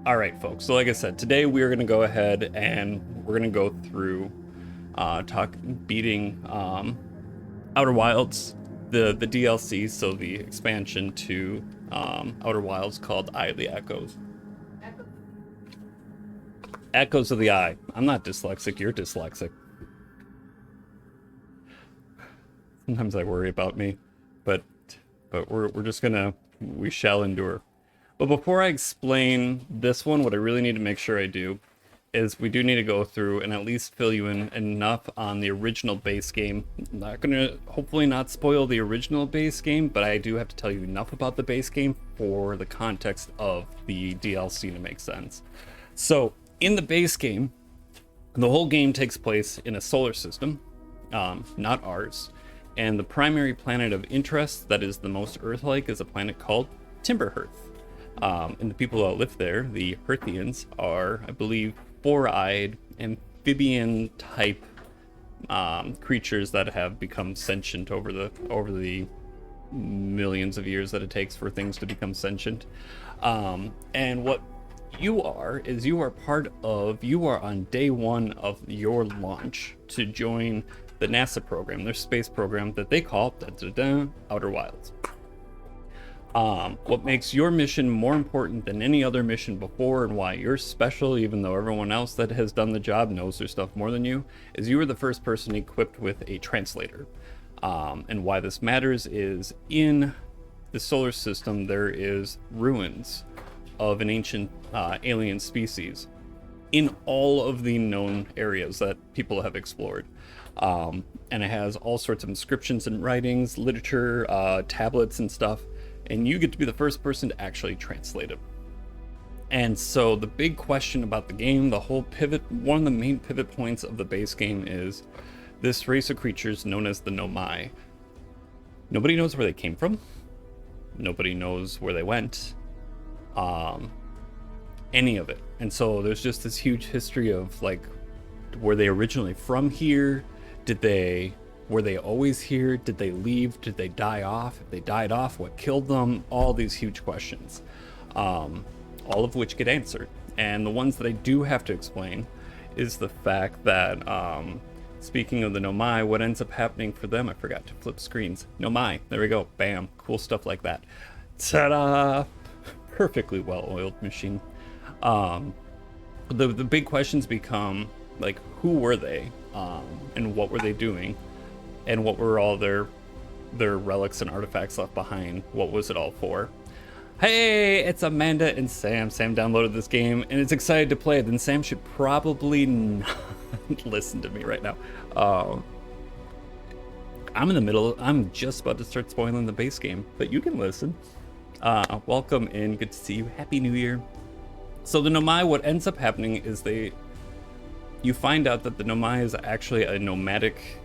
All right, folks. So like I said, today we are going to go ahead and we're going to go through talk beating Outer Wilds, the DLC, so the expansion to Outer Wilds called Eye of the Echoes. Echoes of the Eye. I'm not dyslexic, you're dyslexic. Sometimes I worry about me, but we're just gonna we shall endure. But before I explain this one, what I really need to make sure I do is we do need to go through and at least fill you in enough on the original base game. I'm not gonna hopefully not spoil the original base game, but I do have to tell you enough about the base game for the context of the DLC to make sense. So in the base game, the whole game takes place in a solar system, not ours. And the primary planet of interest that is the most Earth-like is a planet called Timberhearth. And the people that live there, the Hearthians, are, I believe, four-eyed amphibian-type creatures that have become sentient over the millions of years that it takes for things to become sentient. And what you are on day one of your launch to join the NASA program, their space program that they call Outer Wilds. What makes your mission more important than any other mission before and why you're special, even though everyone else that has done the job knows their stuff more than you, is you were the first person equipped with a translator. And why this matters is in the solar system, there is ruins of an ancient alien species in all of the known areas that people have explored. And it has all sorts of inscriptions and writings, literature, tablets and stuff. And you get to be the first person to actually translate it. And so the big question about the game, the whole pivot, one of the main pivot points of the base game is this race of creatures known as the Nomai. Nobody knows where they came from. Nobody knows where they went. Any of it. And so there's just this huge history of like, were they originally from here? Were they always here? Did they leave? Did they die off? If they died off, what killed them? All these huge questions, all of which get answered. And the ones that I do have to explain is the fact that, speaking of the Nomai, what ends up happening for them, I forgot to flip screens. Nomai, there we go, bam, cool stuff like that. Ta-da! Perfectly well-oiled machine. The big questions become, like, who were they? And what were they doing? And what were all their relics and artifacts left behind? What was it all for? Hey, it's Amanda and Sam. Sam downloaded this game and is excited to play it. Then Sam should probably not listen to me right now. I'm just about to start spoiling the base game, but you can listen. Welcome in, good to see you. Happy New Year. So the Nomai, what ends up happening is you find out that the Nomai is actually a nomadic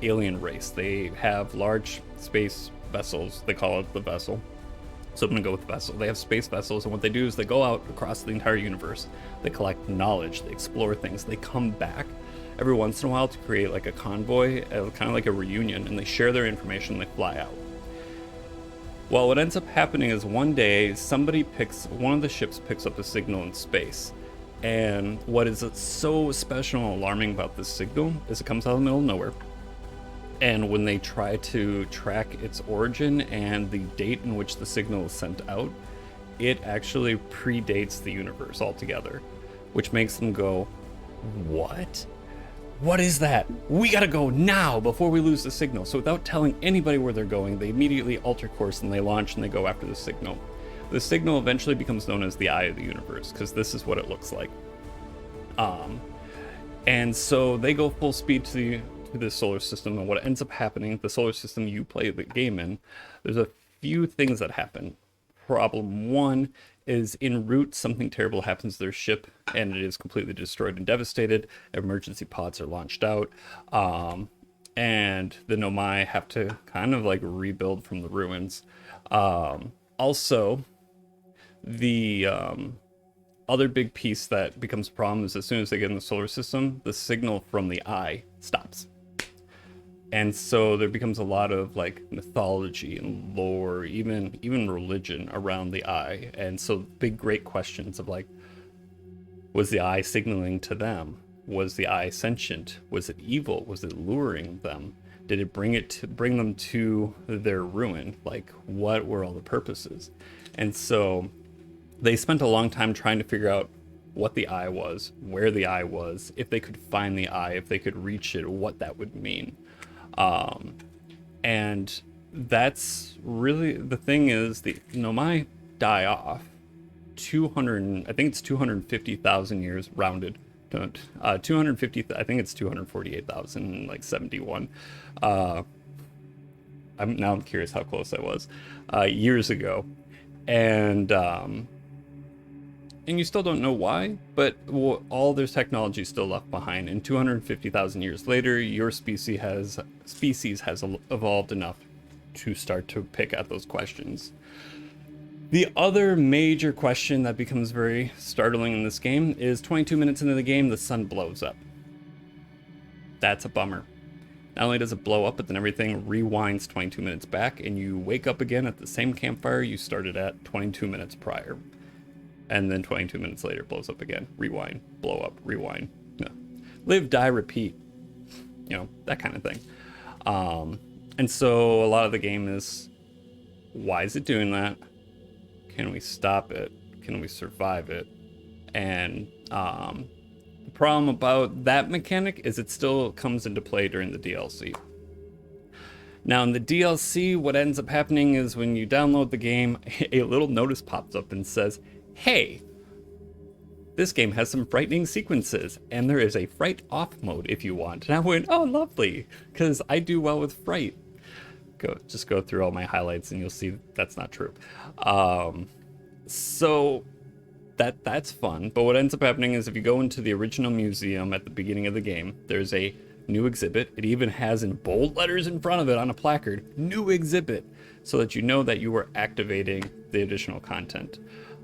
alien race. They have large space vessels. They call it the vessel. So I'm gonna go with vessel. They have space vessels, and what they do is they go out across the entire universe. They collect knowledge, they explore things, they come back every once in a while to create like a convoy, kind of like a reunion, and they share their information, they fly out. Well, what ends up happening is one day one of the ships picks up a signal in space. And what is so special and alarming about this signal is it comes out of the middle of nowhere. And when they try to track its origin and the date in which the signal is sent out, it actually predates the universe altogether, which makes them go, what? What is that? We gotta go now before we lose the signal. So without telling anybody where they're going, they immediately alter course and they launch and they go after the signal. The signal eventually becomes known as the Eye of the Universe, because this is what it looks like. And so they go full speed to the solar system, and what ends up happening, the solar system you play the game in, there's a few things that happen. Problem one is en route, something terrible happens to their ship, and it is completely destroyed and devastated. Emergency pods are launched out, and the Nomai have to kind of like rebuild from the ruins. Also, the other big piece that becomes a problem is as soon as they get in the solar system, the signal from the eye stops. And so there becomes a lot of like mythology and lore, even religion around the eye. And so big, great questions of like, Was the eye signaling to them? Was the eye sentient? Was it evil? Was it luring them? Did it bring them to their ruin? Like, what were all the purposes? And so they spent a long time trying to figure out what the eye was, where the eye was, if they could find the eye, if they could reach it, what that would mean. And that's really the thing is the Nomai die off 200, I think it's 250,000 years rounded. 250, I think it's 248,000, like 71. I'm curious how close I was years ago. And you still don't know why, but all their technology is still left behind. And 250,000 years later, your species has evolved enough to start to pick at those questions. The other major question that becomes very startling in this game is 22 minutes into the game, the sun blows up. That's a bummer. Not only does it blow up, but then everything rewinds 22 minutes back, and you wake up again at the same campfire you started at 22 minutes prior. And then 22 minutes later, blows up again. Rewind, blow up, rewind. No. Live, die, repeat. You know, that kind of thing. And so a lot of the game is, why is it doing that? Can we stop it? Can we survive it? And the problem about that mechanic is it still comes into play during the DLC. Now in the DLC, what ends up happening is when you download the game, a little notice pops up and says, hey, this game has some frightening sequences, and there is a fright off mode if you want. And I went, oh, lovely, because I do well with fright. Just go through all my highlights and you'll see that's not true. So that's fun. But what ends up happening is if you go into the original museum at the beginning of the game, there's a new exhibit. It even has in bold letters in front of it on a placard, new exhibit, so that you know that you are activating the additional content.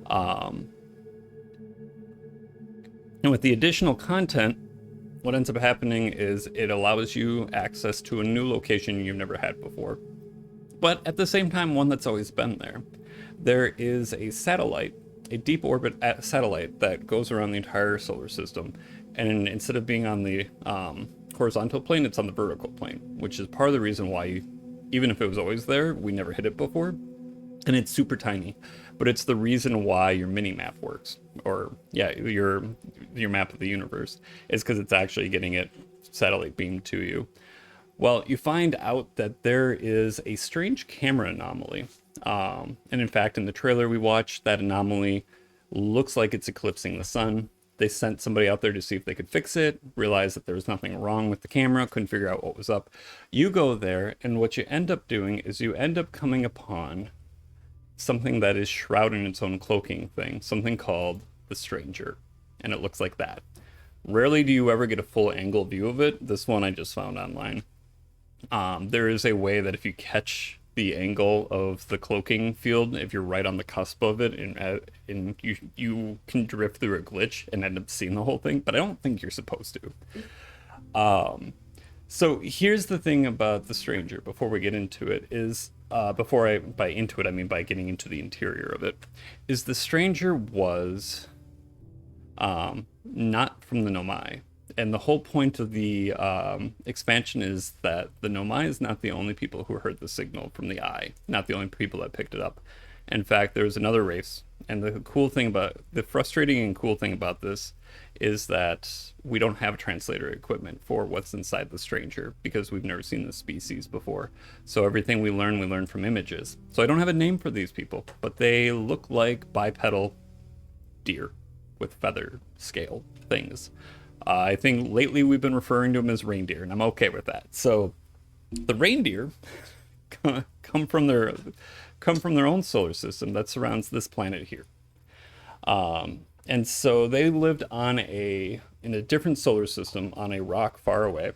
And with the additional content, what ends up happening is it allows you access to a new location you've never had before. But at the same time, one that's always been there. There is a satellite, a deep orbit satellite that goes around the entire solar system. And instead of being on the horizontal plane, it's on the vertical plane, which is part of the reason why, even if it was always there, we never hit it before. And it's super tiny, but it's the reason why your mini map works, or yeah, your map of the universe, is because it's actually getting it satellite beamed to you. Well, you find out that there is a strange camera anomaly, and in fact, in the trailer we watched, that anomaly looks like it's eclipsing the sun. They sent somebody out there to see if they could fix it, realized that there was nothing wrong with the camera, couldn't figure out what was up. You go there, and what you end up doing is you end up coming upon something that is shrouded in its own cloaking thing, something called the Stranger, and it looks like that. Rarely do you ever get a full angle view of it. This one I just found online. There is a way that if you catch the angle of the cloaking field, if you're right on the cusp of it, and you can drift through a glitch and end up seeing the whole thing, but I don't think you're supposed to. So here's the thing about the Stranger, before we get into it, is by into it, I mean by getting into the interior of it, is the Stranger was not from the Nomai. And the whole point of the expansion is that the Nomai is not the only people who heard the signal from the eye, not the only people that picked it up. In fact, there's another race. And the frustrating and cool thing about this is that we don't have translator equipment for what's inside the Stranger because we've never seen this species before. So everything we learn from images. So I don't have a name for these people, but they look like bipedal deer with feather scale things. I think lately we've been referring to them as reindeer, and I'm okay with that. So the reindeer come from their own solar system that surrounds this planet here. And so they lived in a different solar system on a rock far away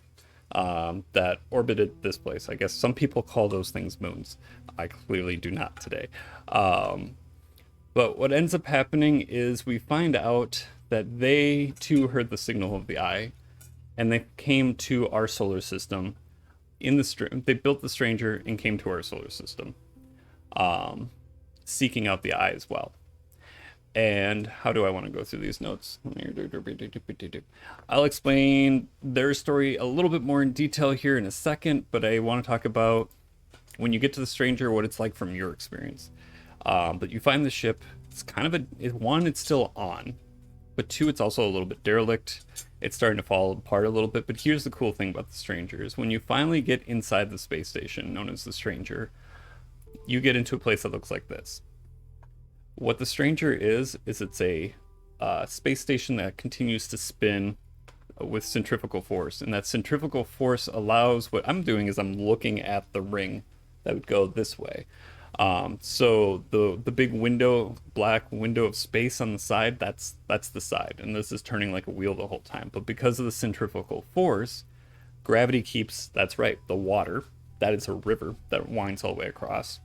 that orbited this place. I guess some people call those things moons. I clearly do not today. But what ends up happening is we find out that they too heard the signal of the eye, and they came to our solar system. They built the Stranger and came to our solar system, seeking out the eye as well. And how do I want to go through these notes? I'll explain their story a little bit more in detail here in a second, but I want to talk about when you get to the stranger, what it's like from your experience. But you find the ship. It's kind of one, it's still on, but two, it's also a little bit derelict. It's starting to fall apart a little bit. But here's the cool thing about the stranger is when you finally get inside the space station known as the stranger, you get into a place that looks like this. What the stranger is it's a space station that continues to spin with centrifugal force, and that centrifugal force allows, what I'm doing is I'm looking at the ring that would go this way. So the big window, black window of space on the side, that's the side, and this is turning like a wheel the whole time. But because of the centrifugal force, gravity keeps, that's right, the water, that is a river that winds all the way across.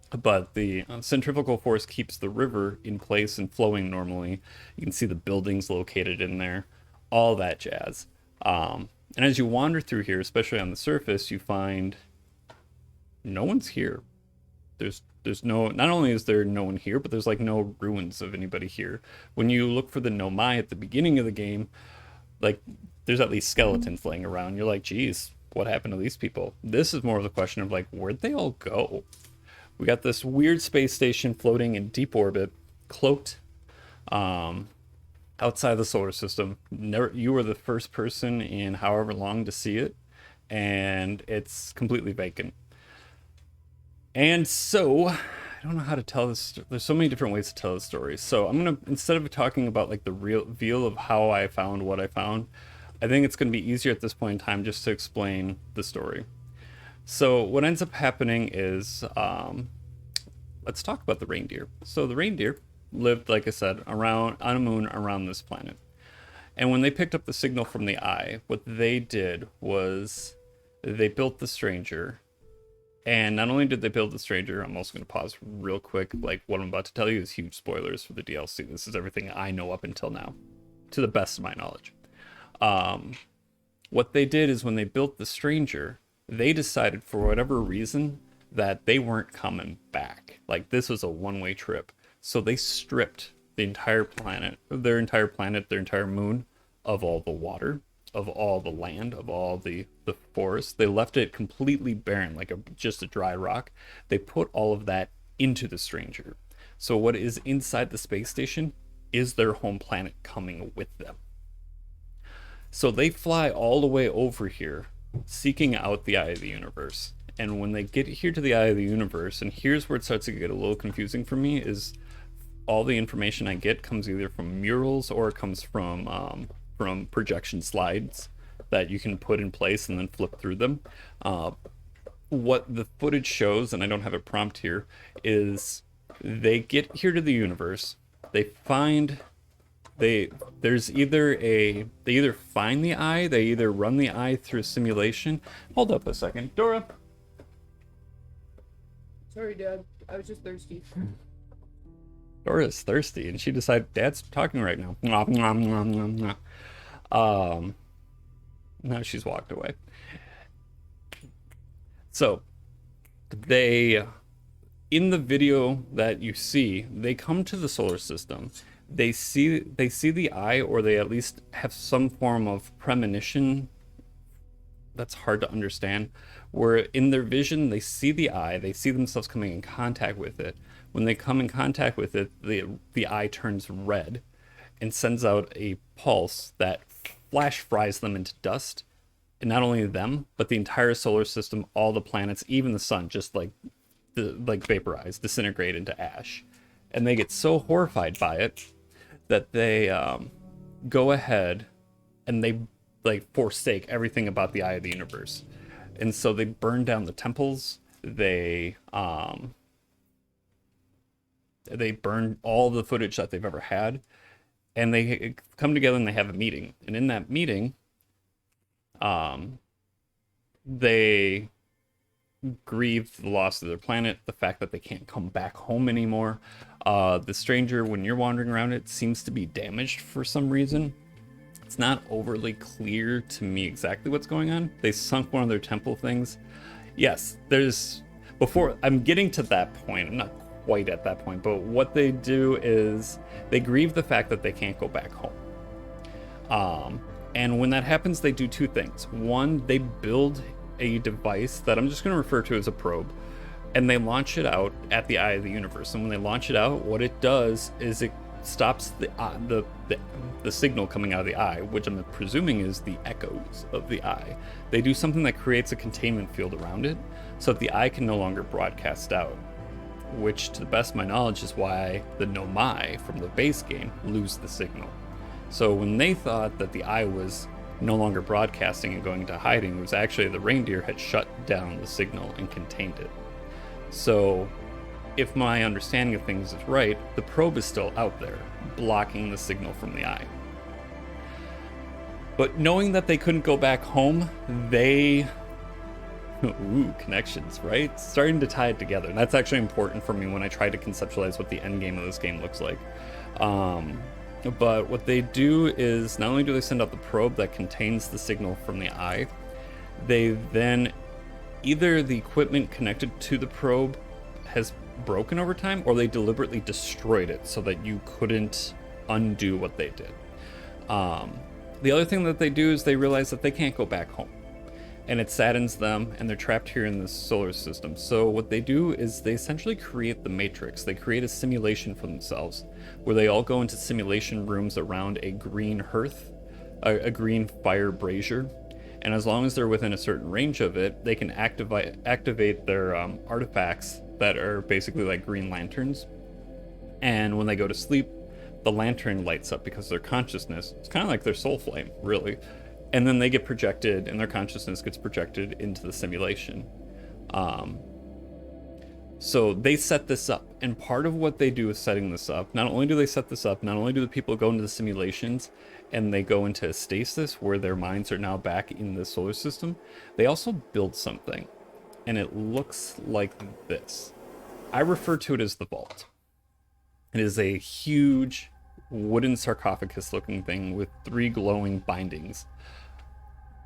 But the centrifugal force keeps the river in place and flowing normally. You can see the buildings located in there, all that jazz. And as you wander through here, especially on the surface, you find no one's here. There's no, not only is there no one here, but there's like no ruins of anybody here. When you look for the Nomai at the beginning of the game, like there's at least skeletons laying around. You're like, geez, what happened to these people? This is more of the question of like, where'd they all go? We got this weird space station floating in deep orbit, cloaked, outside the solar system. You were the first person in however long to see it, and it's completely vacant. And so, I don't know how to tell this. There's so many different ways to tell the story. So I'm gonna, instead of talking about like the reveal of how I found what I found, I think it's gonna be easier at this point in time just to explain the story. So what ends up happening is, let's talk about the reindeer. So the reindeer lived, like I said, around on a moon around this planet. And when they picked up the signal from the eye, what they did was they built the stranger. And not only did they build the stranger, I'm also going to pause real quick. Like what I'm about to tell you is huge spoilers for the DLC. This is everything I know up until now, to the best of my knowledge. What they did is when they built the stranger, they decided for whatever reason that they weren't coming back. Like this was a one-way trip. So they stripped the entire planet, their entire moon, of all the water, of all the land, of all the forest. They left it completely barren, like just a dry rock. They put all of that into the stranger. So what is inside the space station is their home planet coming with them. So they fly all the way over here, seeking out the eye of the universe. And when they get here to the eye of the universe, and here's where it starts to get a little confusing for me, is all the information I get comes either from murals or it comes from projection slides that you can put in place and then flip through them. What the footage shows, and I don't have a prompt here, is they get here to the universe, they find they either find the eye, they either run the eye through a simulation. Hold up a second, Dora. Sorry, Dad. I was just thirsty. Dora's thirsty, and she decided Dad's talking right now. Now she's walked away. So they, in the video that you see, they come to the solar system. They see the eye, or they at least have some form of premonition. That's hard to understand. Where in their vision, they see the eye, they see themselves coming in contact with it. When they come in contact with it, the eye turns red and sends out a pulse that flash fries them into dust. And not only them, but the entire solar system, all the planets, even the sun, just like vaporize, disintegrate into ash. And they get so horrified by it that they go ahead and they like forsake everything about the eye of the universe. And so they burn down the temples. They burn all the footage that they've ever had, and they come together and they have a meeting. And in that meeting, they grieve the loss of their planet, the fact that they can't come back home anymore. The stranger, when you're wandering around it, seems to be damaged for some reason. It's not overly clear to me exactly what's going on. They sunk one of their temple things. Yes, before I'm getting to that point, I'm not quite at that point, but what they do is they grieve the fact that they can't go back home. And when that happens, they do two things. One, they build a device that I'm just going to refer to as a probe, and they launch it out at the eye of the universe. And when they launch it out, what it does is it stops the signal coming out of the eye, which I'm presuming is the echoes of the eye. They do something that creates a containment field around it, so that the eye can no longer broadcast out, which, to the best of my knowledge, is why the Nomai from the base game lose the signal. So when they thought that the eye was no longer broadcasting and going into hiding, it was actually the reindeer had shut down the signal and contained it. So if my understanding of things is right, the probe is still out there, blocking the signal from the eye. But knowing that they couldn't go back home, they... Ooh, connections, right? Starting to tie it together. And that's actually important for me when I try to conceptualize what the end game of this game looks like. But what they do is, not only do they send out the probe that contains the signal from the eye, they then, either the equipment connected to the probe has broken over time, or they deliberately destroyed it so that you couldn't undo what they did. The other thing that they do is they realize that they can't go back home, and it saddens them, and they're trapped here in this solar system. So what they do is they essentially create the Matrix. They create a simulation for themselves, where they all go into simulation rooms around a green hearth, a green fire brazier, and as long as they're within a certain range of it, they can activate their artifacts that are basically like green lanterns. And when they go to sleep, the lantern lights up because their consciousness, it's kind of like their soul flame, really. And then they get projected, and their consciousness gets projected into the simulation. So they set this up, and part of what they do is setting this up. Not only do they set this up, not only do the people go into the simulations and they go into a stasis where their minds are now back in the solar system, they also build something, and it looks like this. I refer to it as the vault. It is a huge wooden sarcophagus looking thing with 3 glowing bindings.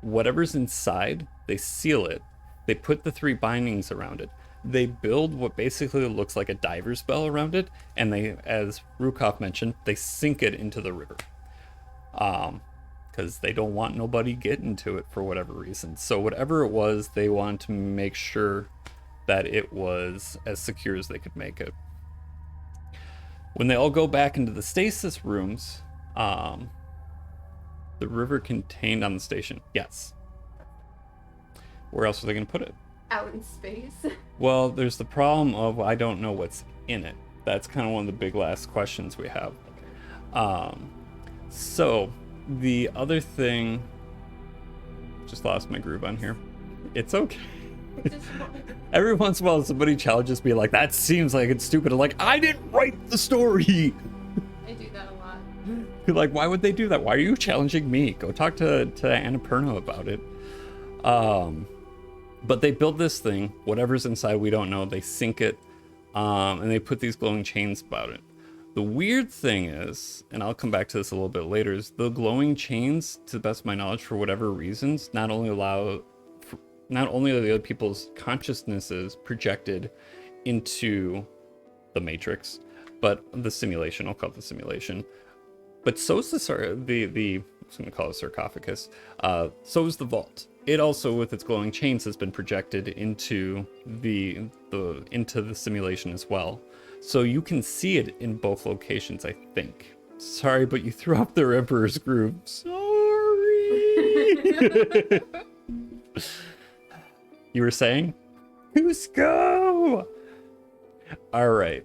Whatever's inside, they seal it. They put the 3 bindings around it. They build what basically looks like a diver's bell around it, and they, as Rukov mentioned, they sink it into the river. Because they don't want nobody getting to it for whatever reason. So whatever it was, they want to make sure that it was as secure as they could make it. When they all go back into the stasis rooms, the river contained on the station. Yes. Where else are they going to put it? Out in space. Well, there's the problem of I don't know what's in it. That's kind of one of the big last questions we have. So the other thing, just lost my groove on here. It's okay. Every once in a while, somebody challenges me like, that seems like it's stupid. I'm like, I didn't write the story. I do that a lot. You're like, why would they do that? Why are you challenging me? Go talk to Annapurna about it. But they build this thing, whatever's inside, we don't know. They sink it, and they put these glowing chains about it. The weird thing is, and I'll come back to this a little bit later, is the glowing chains, to the best of my knowledge, for whatever reasons, not only are the other people's consciousnesses projected into the Matrix, but the simulation, I'll call it the simulation, but so is I was going to call it sarcophagus, so is the vault. It also, with its glowing chains, has been projected into the simulation as well. So you can see it in both locations, I think. Sorry, but you threw up the Emperor's Groove. Sorry! You were saying? Cusco! Alright.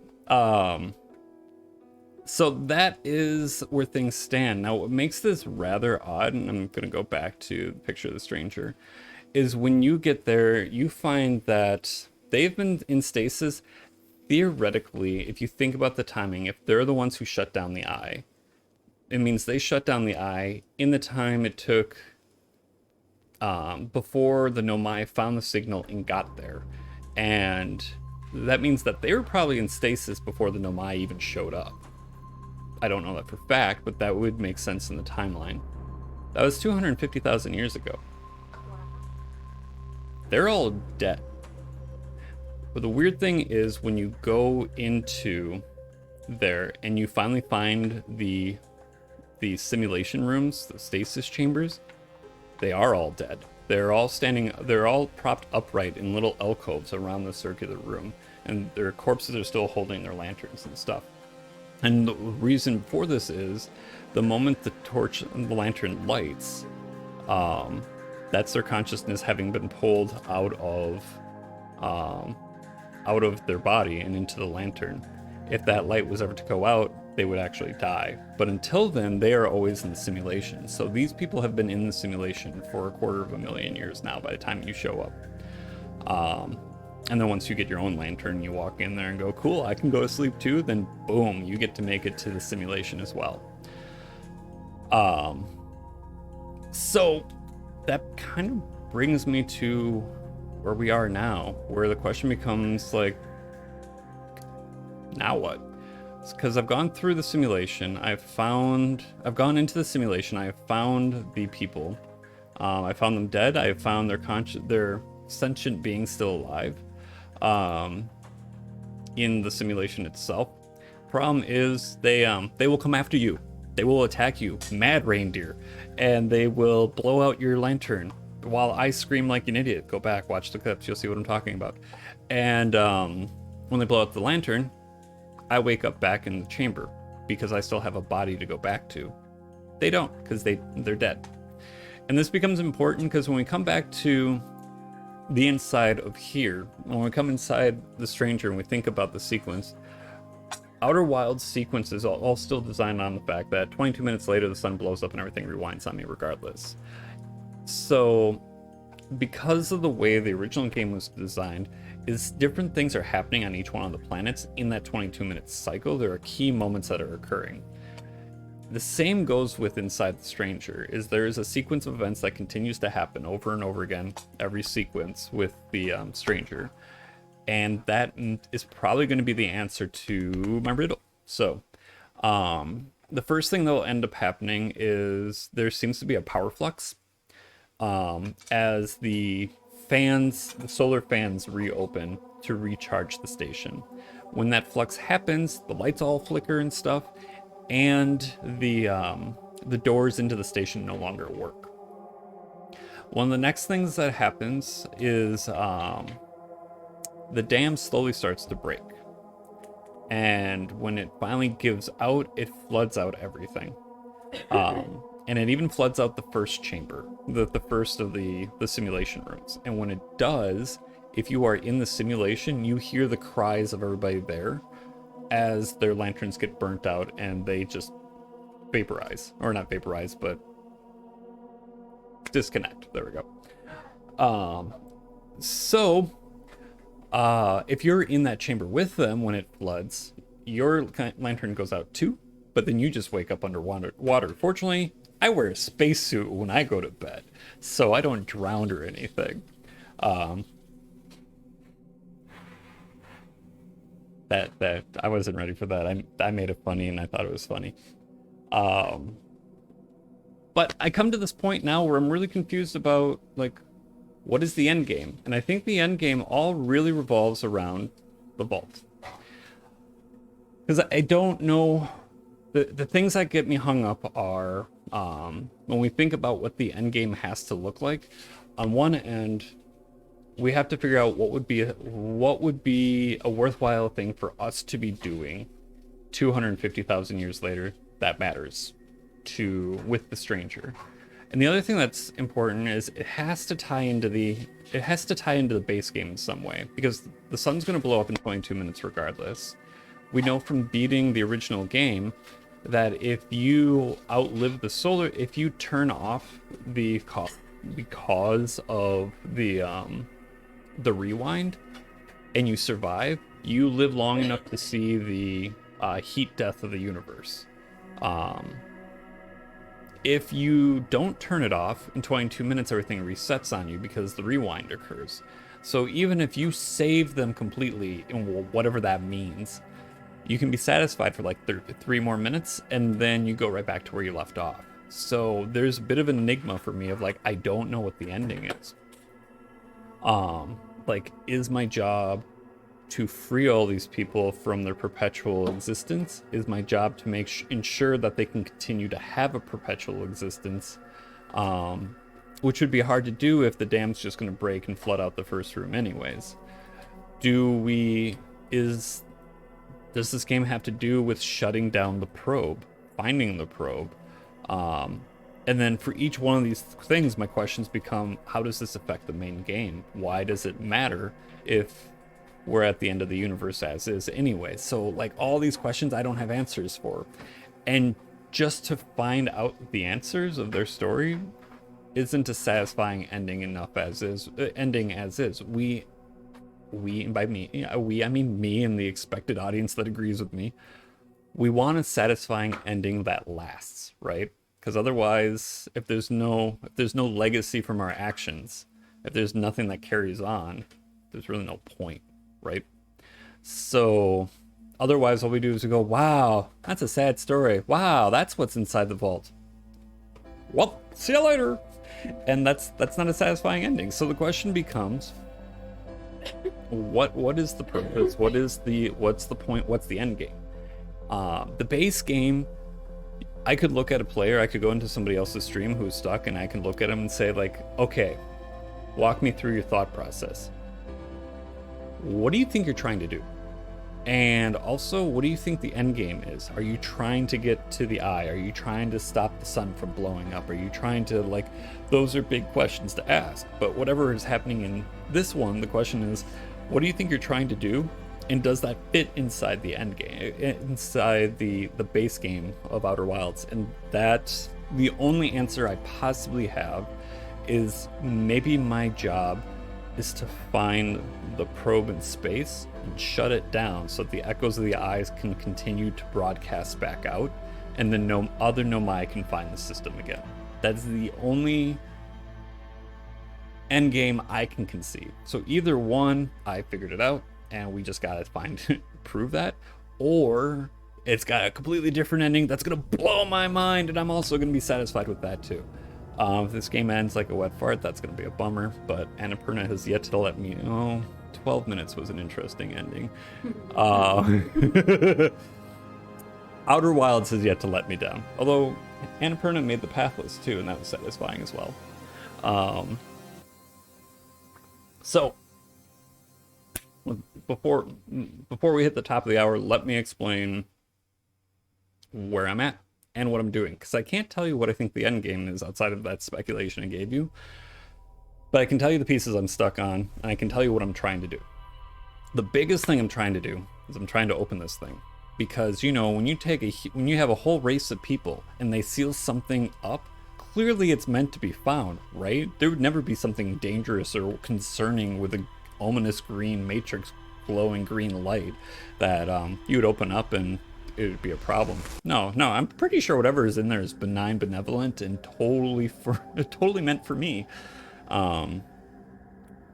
So that is where things stand. Now, what makes this rather odd, and I'm going to go back to the picture of the stranger, is when you get there, you find that they've been in stasis. Theoretically, if you think about the timing, if they're the ones who shut down the eye, it means they shut down the eye in the time it took before the Nomai found the signal and got there. And that means that they were probably in stasis before the Nomai even showed up. I don't know that for fact, but that would make sense in the timeline. That was 250,000 years ago. They're all dead. But the weird thing is when you go into there and you finally find the simulation rooms, the stasis chambers, they are all dead. They're all propped upright in little alcoves around the circular room, and their corpses are still holding their lanterns and stuff. And the reason for this is the moment the lantern lights, that's their consciousness having been pulled out of their body and into the lantern. If that light was ever to go out, they would actually die. But until then, they are always in the simulation. So these people have been in the simulation for 250,000 years now by the time you show up. And then once you get your own lantern, you walk in there and go, cool, I can go to sleep too. Then boom, you get to make it to the simulation as well. So that kind of brings me to where we are now, where the question becomes like, now what? Because I've gone through the simulation, I've gone into the simulation, I've found the people, I found them dead, I have found their sentient beings still alive, in the simulation itself. Problem is, they will come after you. They will attack you, mad reindeer, and they will blow out your lantern while I scream like an idiot. Go back, watch the clips, you'll see what I'm talking about. And when they blow out the lantern, I wake up back in the chamber because I still have a body to go back to. They don't, because they're dead. And this becomes important because when we come back to the inside of here, when we come inside the stranger and we think about the sequence, Outer Wilds sequence is all still designed on the fact that 22 minutes later the sun blows up and everything rewinds on me regardless. So because of the way the original game was designed, is different things are happening on each one of the planets in that 22-minute cycle. There are key moments that are occurring. The same goes with Inside the Stranger, is there is a sequence of events that continues to happen over and over again, every sequence with the Stranger. And that is probably going to be the answer to my riddle. So, the first thing that will end up happening is there seems to be a power flux. As the solar fans reopen to recharge the station. When that flux happens, the lights all flicker and stuff, and the doors into the station no longer work. One of the next things that happens is the dam slowly starts to break. And when it finally gives out, it floods out everything. And it even floods out the first chamber, the first of the simulation rooms. And when it does, if you are in the simulation, you hear the cries of everybody there as their lanterns get burnt out and they just vaporize. Or not vaporize, but disconnect. There we go. If you're in that chamber with them when it floods, your lantern goes out too, but then you just wake up underwater. Fortunately, I wear a spacesuit when I go to bed, so I don't drown or anything. That I wasn't ready for that. I made it funny and I thought it was funny. But I come to this point now where I'm really confused about, like, what is the end game? And I think the end game all really revolves around the vault. Because I don't know. The things that get me hung up are when we think about what the end game has to look like. On one end, we have to figure out what would be a worthwhile thing for us to be doing 250,000 years later that matters with the stranger. And the other thing that's important is it has to tie into the base game in some way, because the sun's going to blow up in 22 minutes regardless. We know from beating the original game that if you outlive if you turn off because of the rewind and you survive, you live long enough to see the heat death of the universe. If you don't turn it off, in 22 minutes everything resets on you because the rewind occurs. So even if you save them completely, and whatever that means, you can be satisfied for like 3 more minutes, and then you go right back to where you left off. So there's a bit of an enigma for me of like, I don't know what the ending is. Like, is my job to free all these people from their perpetual existence is my job to ensure that they can continue to have a perpetual existence, which would be hard to do if the dam's just going to break and flood out the first room anyways. Does this game have to do with shutting down the probe, finding the probe? And then for each one of these things, my questions become, how does this affect the main game? Why does it matter if we're at the end of the universe as is anyway? So like all these questions I don't have answers for. And just to find out the answers of their story isn't a satisfying ending enough as is. Ending as is. We, and by me, I mean me and the expected audience that agrees with me. We want a satisfying ending that lasts, right? Because otherwise, if there's no legacy from our actions, if there's nothing that carries on, there's really no point, right? So otherwise, all we do is we go, wow, that's a sad story. Wow, that's what's inside the vault. Well, see you later. And that's not a satisfying ending. So the question becomes, what is the purpose? What's the point? What's the end game? The base game, I could look at a player, I could go into somebody else's stream who's stuck, and I can look at them and say like, okay, walk me through your thought process. What do you think you're trying to do? And also, what do you think the end game is? Are you trying to get to the eye? Are you trying to stop the sun from blowing up? Are you trying to, like, those are big questions to ask. But whatever is happening in this one, the question is, what do you think you're trying to do? And does that fit inside the end game, inside the base game of Outer Wilds? And that's the only answer I possibly have is maybe my job is to find the probe in space and shut it down so that the echoes of the eyes can continue to broadcast back out, and then no other Nomai can find the system again. That's the only end game I can conceive. So either one, I figured it out, and we just gotta prove that, or it's got a completely different ending that's gonna blow my mind, and I'm also gonna be satisfied with that too. If this game ends like a wet fart, that's gonna be a bummer, but Annapurna has yet to let me know. 12 minutes was an interesting ending. Outer Wilds has yet to let me down, although Annapurna made the pathless too, and that was satisfying as well. So before we hit the top of the hour, let me explain where I'm at and what I'm doing, because I can't tell you what I think the end game is outside of that speculation I gave you, but I can tell you the pieces I'm stuck on, and I can tell you what I'm trying to do. The biggest thing I'm trying to do is I'm trying to open this thing, because you know, when you have a whole race of people and they seal something up, clearly it's meant to be found, right? There would never be something dangerous or concerning with a ominous green matrix glowing green light that you would open up and it would be a problem. No, I'm pretty sure whatever is in there is benign, benevolent, and totally meant for me.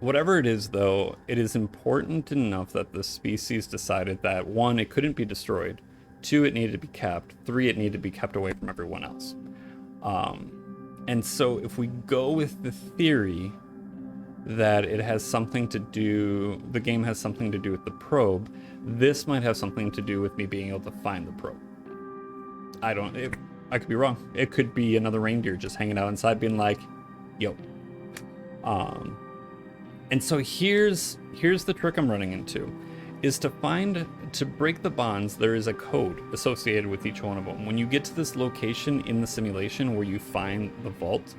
Whatever it is, though, it is important enough that the species decided that 1, it couldn't be destroyed, 2, it needed to be kept, 3, it needed to be kept away from everyone else. And so if we go with the theory that it has something to do, the game has something to do with the probe, this might have something to do with me being able to find the probe. I could be wrong. It could be another reindeer just hanging out inside being like, yo. And so here's the trick I'm running into, is to break the bonds, there is a code associated with each one of them. When you get to this location in the simulation where you find the vault,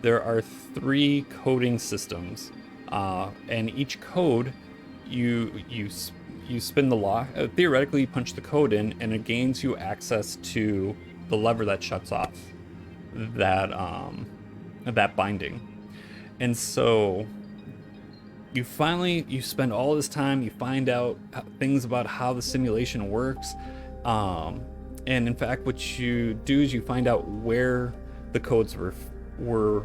there are 3 coding systems, and each code, you spin the lock. Theoretically, you punch the code in, and it gains you access to the lever that shuts off that binding. And so you spend all this time, you find out things about how the simulation works, and in fact, what you do is you find out where the codes were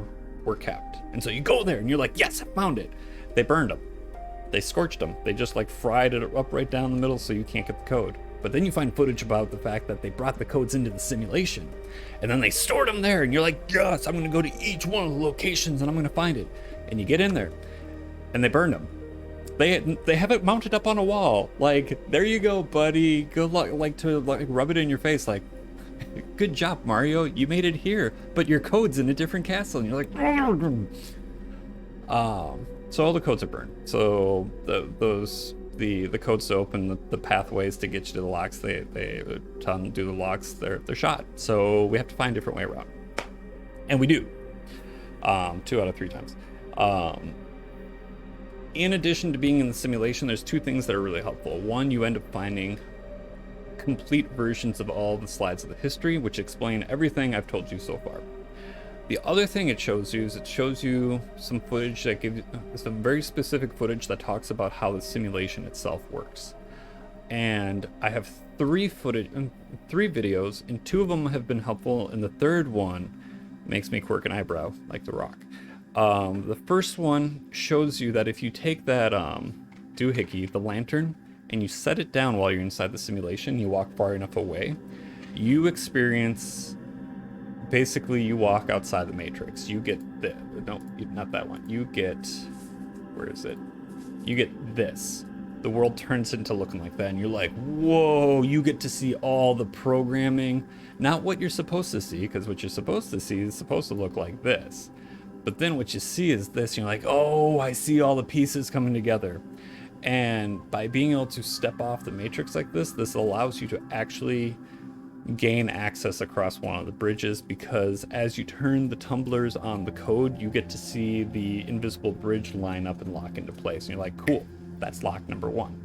kept. And so you go there and you're like, yes, I found it. They burned them. They scorched them. They just like fried it up right down the middle so you can't get the code. But then you find footage about the fact that they brought the codes into the simulation and then they stored them there, and you're like, yes, I'm going to go to each one of the locations and I'm going to find it. And you get in there and they burned them. They have it mounted up on a wall. Like, there you go, buddy. Good luck. Like, to like rub it in your face. Like, good job, Mario. You made it here, but your code's in a different castle, and you're like, so all the codes are burned. So the codes to open the pathways to get you to the locks, they tell them to do the locks. They're shot. So we have to find a different way around, and we do. 2 out of 3 times. In addition to being in the simulation, there's 2 things that are really helpful. One, you end up finding complete versions of all the slides of the history, which explain everything I've told you so far. The other thing it shows you is it shows you some footage that gives some very specific footage that talks about how the simulation itself works. And I have 3 videos, and 2 of them have been helpful, and the third one makes me quirk an eyebrow like The Rock. The first one shows you that if you take that doohickey, the lantern, and you set it down while you're inside the simulation, you walk far enough away, you experience, basically you walk outside the matrix. You get no, not that one. You get, where is it? You get this. The world turns into looking like that, and you're like, whoa, you get to see all the programming. Not what you're supposed to see, because what you're supposed to see is supposed to look like this. But then what you see is this, and you're like, oh, I see all the pieces coming together. And by being able to step off the matrix like this allows you to actually gain access across one of the bridges, because as you turn the tumblers on the code, you get to see the invisible bridge line up and lock into place. And you're like, cool, that's lock number 1.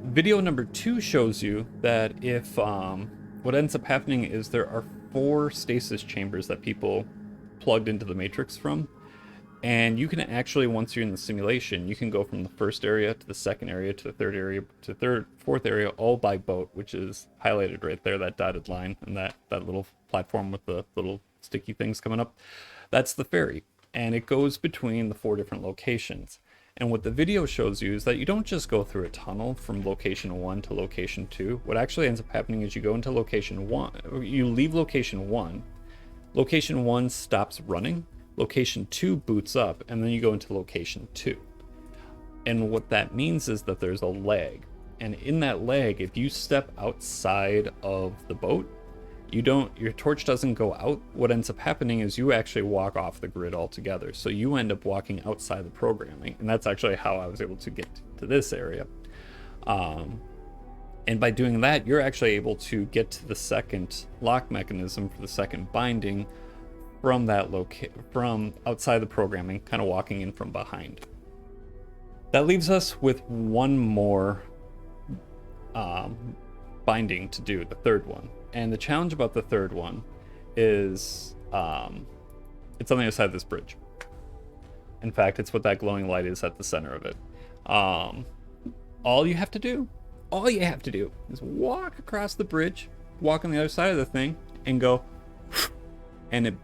Video number 2 shows you that if what ends up happening is there are 4 stasis chambers that people plugged into the matrix from. And you can actually, once you're in the simulation, you can go from the first area to the second area to the third area to fourth area, all by boat, which is highlighted right there, that dotted line, and that little platform with the little sticky things coming up. That's the ferry, and it goes between the 4 different locations. And what the video shows you is that you don't just go through a tunnel from location 1 to location 2. What actually ends up happening is you go into location 1, you leave location 1, location 1 stops running, location 2 boots up, and then you go into location 2. And what that means is that there's a lag. And in that lag, if you step outside of the boat, your torch doesn't go out. What ends up happening is you actually walk off the grid altogether. So you end up walking outside the programming. And that's actually how I was able to get to this area. And by doing that, you're actually able to get to the second lock mechanism for the second binding from that from outside the programming, kind of walking in from behind. That leaves us with one more binding to do, the third one. And the challenge about the third one is it's on the other side of this bridge. In fact, it's what that glowing light is at the center of it. All you have to do is walk across the bridge, walk on the other side of the thing, and go, and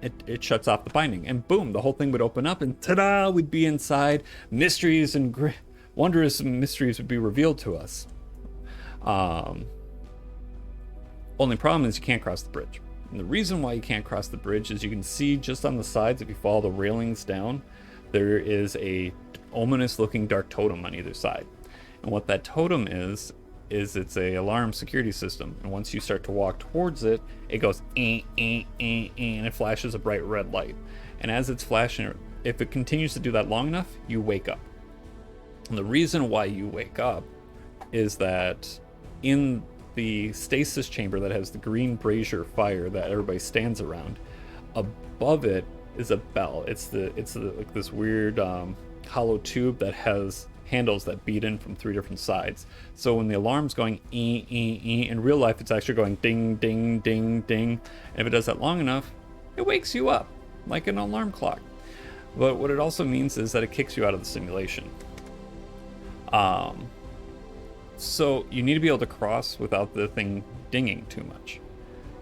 it shuts off the binding, and boom, the whole thing would open up, and ta-da, we'd be inside. Mysteries and wondrous mysteries would be revealed to us. Only problem is you can't cross the bridge. And the reason why you can't cross the bridge is you can see just on the sides, if you follow the railings down, there is a ominous looking dark totem on either side. And what that totem is it's a alarm security system. And once you start to walk towards it, it goes and it flashes a bright red light. And as it's flashing, if it continues to do that long enough, you wake up. And the reason why you wake up is that in the stasis chamber that has the green brazier fire that everybody stands around, above it is a bell. It's like this weird hollow tube that has handles that beat in from 3 different sides. So when the alarm's going in real life, it's actually going ding, ding, ding, ding. And if it does that long enough, it wakes you up like an alarm clock. But what it also means is that it kicks you out of the simulation. So you need to be able to cross without the thing dinging too much.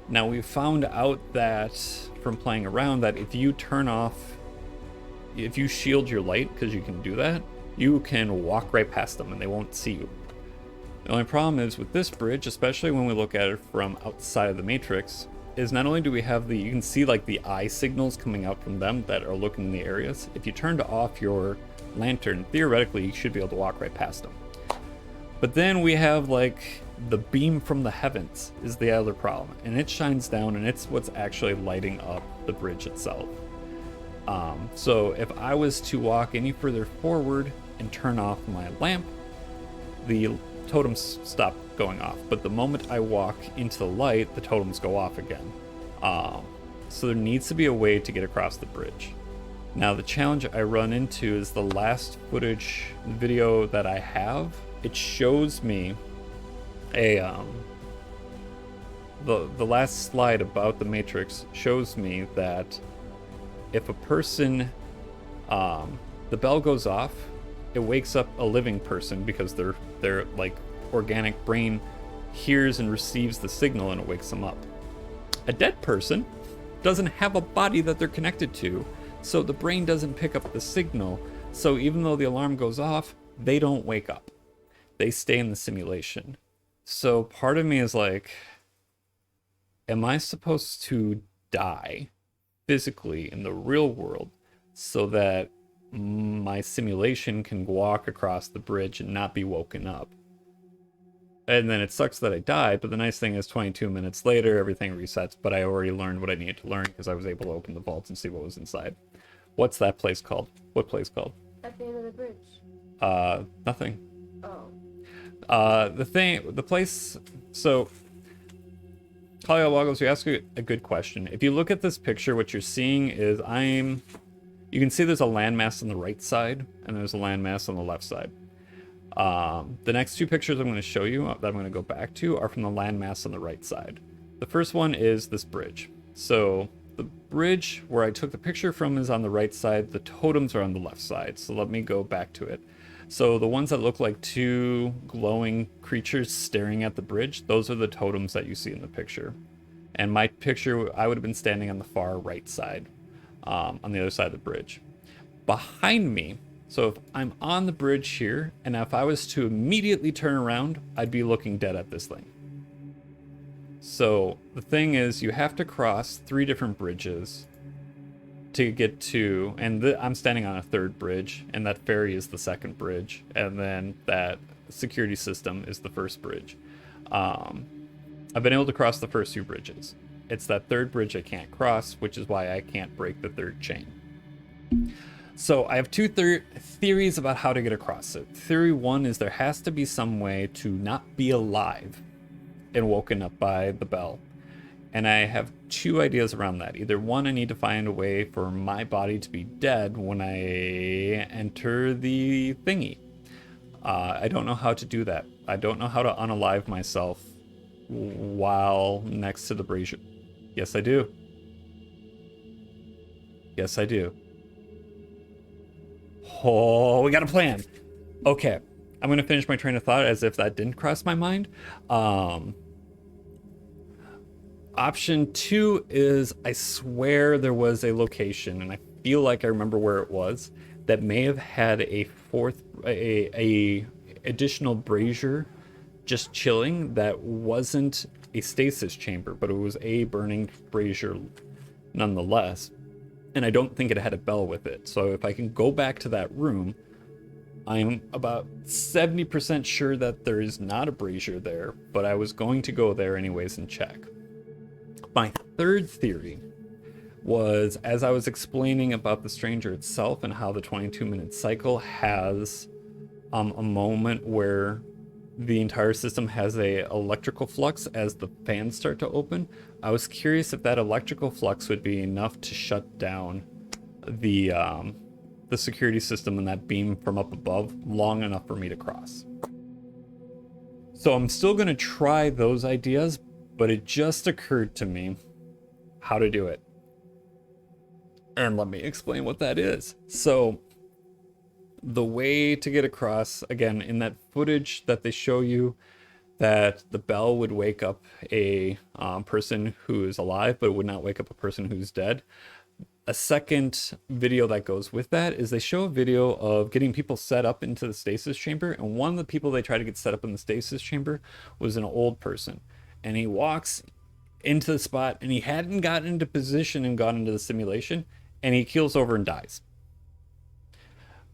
Now we've found out that from playing around that if you shield your light, because you can do that, you can walk right past them and they won't see you. The only problem is with this bridge, especially when we look at it from outside of the matrix, is not only do we have you can see like the eye signals coming out from them that are looking in the areas. If you turned off your lantern, theoretically you should be able to walk right past them. But then we have like the beam from the heavens is the other problem, and it shines down, and it's what's actually lighting up the bridge itself. So if I was to walk any further forward and turn off my lamp, the totems stop going off. But the moment I walk into the light, the totems go off again. So there needs to be a way to get across the bridge. Now the challenge I run into is the last footage video that I have. It shows me the last slide about the Matrix shows me that if a person, the bell goes off, it wakes up a living person because their like organic brain hears and receives the signal and it wakes them up. A dead person doesn't have a body that they're connected to, so the brain doesn't pick up the signal. So even though the alarm goes off, they don't wake up. They stay in the simulation. So part of me is like, am I supposed to die physically in the real world so that my simulation can walk across the bridge and not be woken up? And then it sucks that I died, but the nice thing is 22 minutes later, everything resets, but I already learned what I needed to learn because I was able to open the vault and see what was inside. What's that place called? What place called? At the end of the bridge. Nothing. Oh. The place, so Kyle Waggles, you ask a good question. If you look at this picture, what you're seeing is you can see there's a landmass on the right side and there's a landmass on the left side. The next two pictures I'm going to show you that I'm going to go back to are from the landmass on the right side. The first one is this bridge. So the bridge where I took the picture from is on the right side. The totems are on the left side. So let me go back to it. So the ones that look like two glowing creatures staring at the bridge, those are the totems that you see in the picture. And my picture, I would have been standing on the far right side, on the other side of the bridge. Behind me, so if I'm on the bridge here, and if I was to immediately turn around, I'd be looking dead at this thing. So the thing is, you have to cross 3 different bridges to get to, and I'm standing on a 3rd bridge, and that ferry is the 2nd bridge, and then that security system is the 1st bridge. I've been able to cross the first 2 bridges. It's that 3rd bridge I can't cross, which is why I can't break the 3rd chain. So I have 2 theories about how to get across it. Theory 1 is there has to be some way to not be alive and woken up by the bell. And I have 2 ideas around that. Either 1, I need to find a way for my body to be dead when I enter the thingy. I don't know how to do that. I don't know how to unalive myself while next to the brazier. Yes, I do. Yes, I do. Oh, we got a plan. Okay, I'm gonna finish my train of thought as if that didn't cross my mind. Option 2 is I swear there was a location, and I feel like I remember where it was, that may have had a additional brazier just chilling that wasn't a stasis chamber, but it was a burning brazier nonetheless. And I don't think it had a bell with it. So if I can go back to that room, I'm about 70% sure that there is not a brazier there, but I was going to go there anyways and check. My 3rd theory was, as I was explaining about the stranger itself and how the 22-minute cycle has a moment where the entire system has a electrical flux as the fans start to open. I was curious if that electrical flux would be enough to shut down the security system and that beam from up above long enough for me to cross. So I'm still going to try those ideas, but it just occurred to me how to do it. And let me explain what that is. So the way to get across, again, in that footage that they show you, that the bell would wake up a person who is alive, but it would not wake up a person who's dead. A second video that goes with that is they show a video of getting people set up into the stasis chamber, and one of the people they try to get set up in the stasis chamber was an old person. And he walks into the spot, and he hadn't gotten into position and gone into the simulation, and he keels over and dies.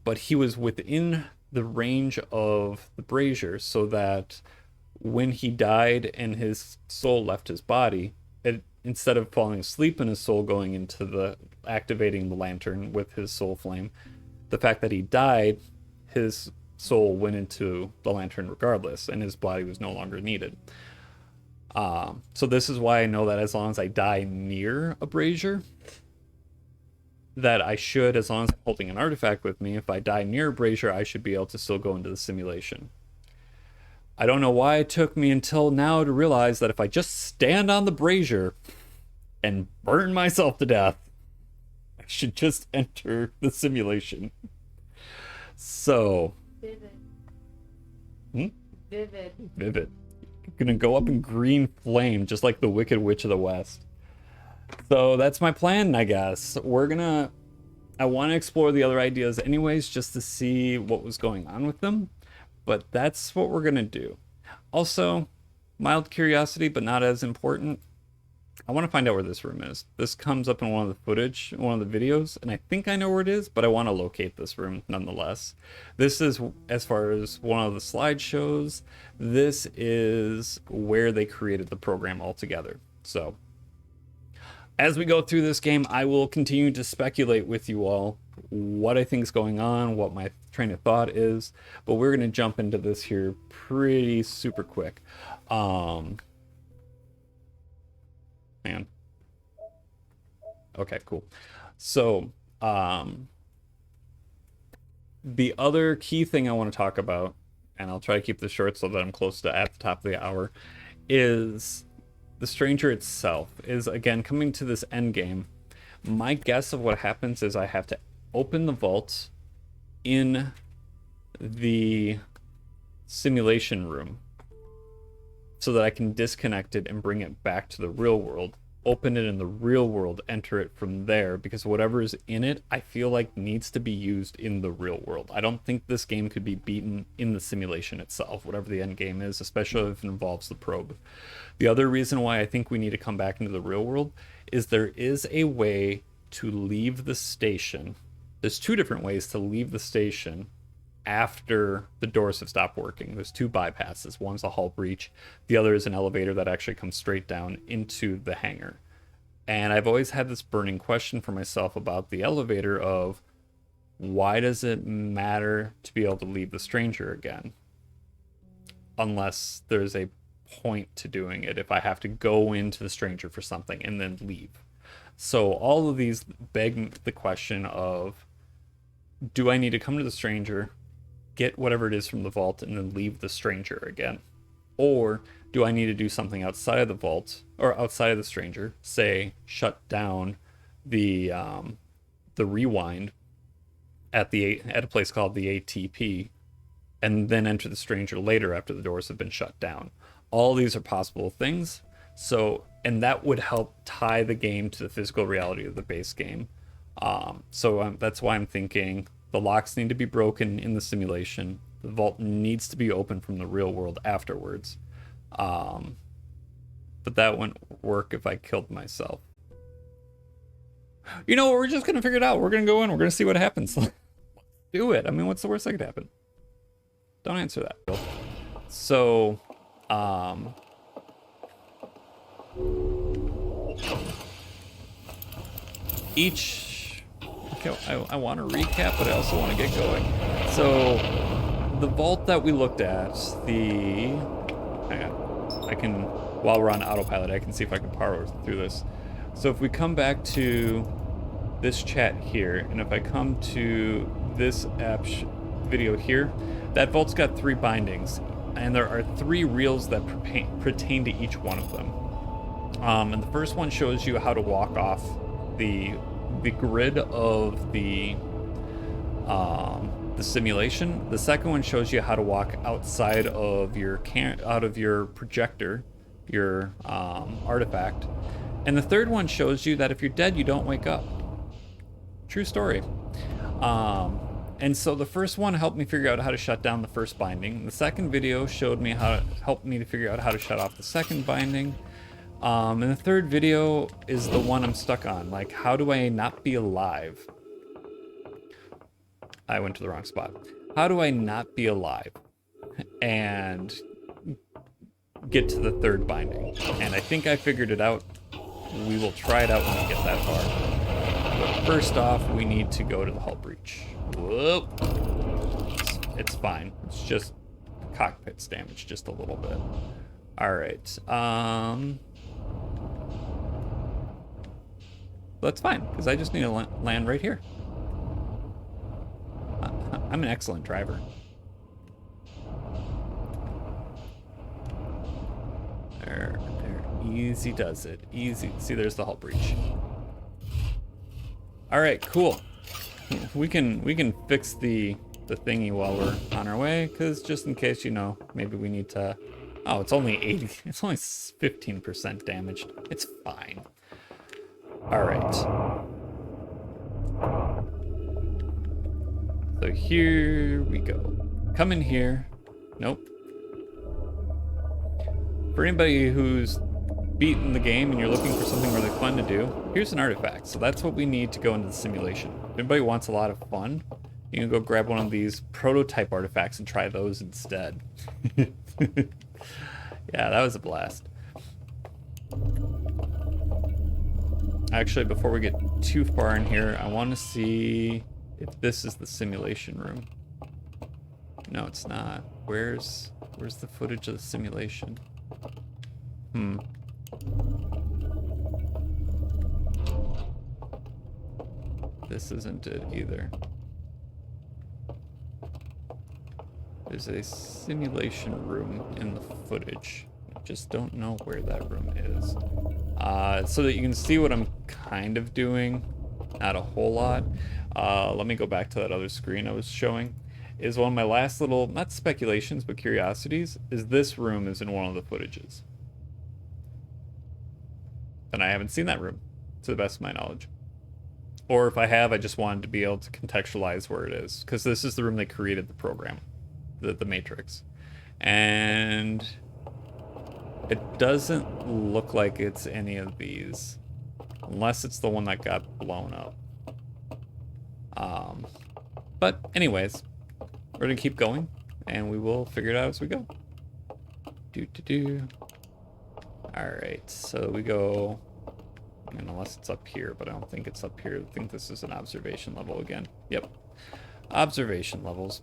But he was within the range of the brazier, so that when he died and his soul left his body, instead of falling asleep and his soul going into the activating the lantern with his soul flame, the fact that he died, his soul went into the lantern regardless, and his body was no longer needed. So this is why I know that as long as I die near a brazier, that I should, as long as I'm holding an artifact with me, if I die near a brazier, I should be able to still go into the simulation. I don't know why it took me until now to realize that if I just stand on the brazier and burn myself to death, I should just enter the simulation. So... Vivid. Hmm? Vivid. Vivid. Gonna go up in green flame, just like the Wicked Witch of the West. So that's my plan, I guess. I want to explore the other ideas anyways, just to see what was going on with them. But that's what we're gonna do. Also, mild curiosity, but not as important. I want to find out where this room is. This comes up in one of the videos, and I think I know where it is, but I want to locate this room nonetheless. This is, as far as one of the slideshows, this is where they created the program altogether. So, as we go through this game, I will continue to speculate with you all what I think is going on, what my train of thought is, but we're going to jump into this here pretty super quick. Man. Okay, cool. So, the other key thing I want to talk about, and I'll try to keep this short so that I'm close to at the top of the hour, is the stranger itself is, again, coming to this end game. My guess of what happens is I have to open the vault in the simulation room so that I can disconnect it and bring it back to the real world, open it in the real world, enter it from there, because whatever is in it, I feel like needs to be used in the real world. I don't think this game could be beaten in the simulation itself, whatever the end game is, especially if it involves the probe. The other reason why I think we need to come back into the real world is there is a way to leave the station. There's two different ways to leave the station after the doors have stopped working. There's two bypasses. One's a hull breach. The other is an elevator that actually comes straight down into the hangar. And I've always had this burning question for myself about the elevator of, why does it matter to be able to leave the stranger again? Unless there's a point to doing it, if I have to go into the stranger for something and then leave. So all of these beg the question of, do I need to come to the stranger, get whatever it is from the vault, and then leave the stranger again? Or do I need to do something outside of the vault or outside of the stranger, say shut down the rewind at a place called the ATP, and then enter the stranger later after the doors have been shut down? All these are possible things. So, and that would help tie the game to the physical reality of the base game. That's why I'm thinking the locks need to be broken in the simulation. The vault needs to be open from the real world afterwards. But that wouldn't work if I killed myself. You know what? We're just going to figure it out. We're going to go in. We're going to see what happens. Do it. I mean, what's the worst that could happen? Don't answer that. So, okay, I want to recap, but I also want to get going. So, the vault that we looked at, hang on, I can, while we're on autopilot, I can see if I can power through this. So if we come back to this chat here, and if I come to this app video here, that vault's got 3 bindings, and there are 3 reels that pertain to each one of them. And the first one shows you how to walk off the grid of the simulation. The second one shows you how to walk outside of your projector, your artifact. And the third one shows you that if you're dead, you don't wake up. True story. And so the first one helped me figure out how to shut down the first binding. The second video helped me to figure out how to shut off the second binding. And the third video is the one I'm stuck on. Like, how do I not be alive? I went to the wrong spot. How do I not be alive and get to the third binding? And I think I figured it out. We will try it out when we get that far. But first off, we need to go to the hull breach. Whoa. It's fine. It's just cockpit's damaged just a little bit. All right. That's fine, because I just need to land right here. I'm an excellent driver. There. Easy does it. Easy. See, there's the hull breach. All right, cool. We can fix the thingy while we're on our way, because just in case, you know, maybe we need to... Oh, it's only 80. It's only 15% damaged. It's fine. All right. So here we go. Come in here. Nope. For anybody who's beaten the game and you're looking for something really fun to do, here's an artifact. So that's what we need to go into the simulation. If anybody wants a lot of fun, you can go grab one of these prototype artifacts and try those instead. Yeah, that was a blast. Actually, before we get too far in here, I want to see if this is the simulation room. No, it's not. Where's the footage of the simulation? This isn't it either. There's a simulation room in the footage. I just don't know where that room is. So that you can see what I'm kind of doing, not a whole lot. Let me go back to that other screen I was showing. Is one of my last little, not speculations, but curiosities, is this room is in one of the footages. And I haven't seen that room, to the best of my knowledge. Or if I have, I just wanted to be able to contextualize where it is, because this is the room they created the program, the Matrix. And it doesn't look like it's any of these, unless it's the one that got blown up. But anyways, we're gonna keep going, and we will figure it out as we go. All right, so we go, I mean, unless it's up here, but I don't think it's up here. I think this is an observation level again. Yep, observation levels.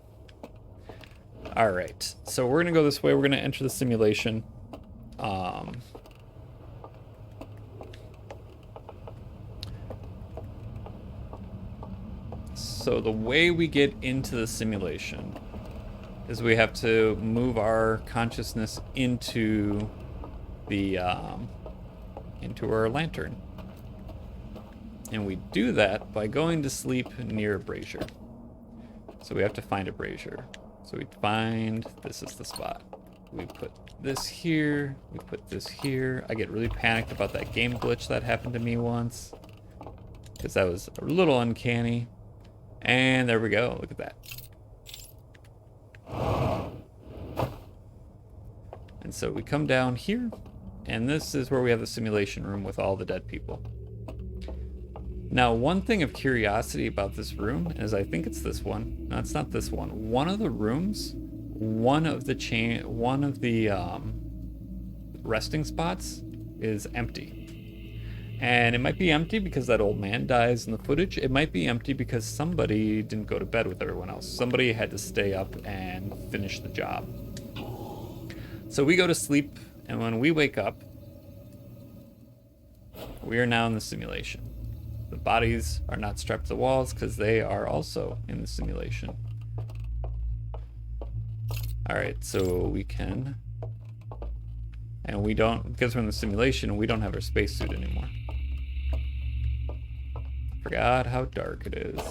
All right, so we're gonna go this way. We're gonna enter the simulation. So the way we get into the simulation is we have to move our consciousness into the into our lantern, and we do that by going to sleep near a brazier. So we have to find a brazier. So we find, this is the spot. We put this here, we put this here. I get really panicked about that game glitch that happened to me once, because that was a little uncanny. And there we go, look at that. And so we come down here, and this is where we have the simulation room with all the dead people. Now, one thing of curiosity about this room is, I think it's this one. No, it's not this one. One of the rooms, one of the resting spots is empty. And it might be empty because that old man dies in the footage. It might be empty because somebody didn't go to bed with everyone else. Somebody had to stay up and finish the job. So we go to sleep, and when we wake up, we are now in the simulation. The bodies are not strapped to the walls because they are also in the simulation. All right, so we can, and we don't, because we're in the simulation, we don't have our spacesuit anymore. Forgot how dark it is.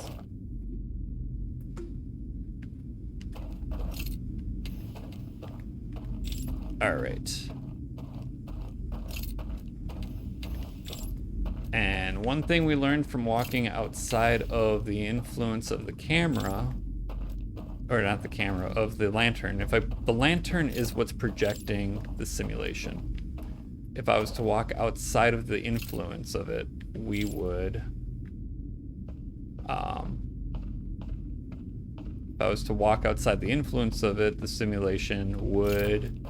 All right. And one thing we learned from walking outside of the influence of the camera, or not the camera, of the lantern. The lantern is what's projecting the simulation. if I was to walk outside of the influence of it, we would, if I was to walk outside the influence of it, the simulation would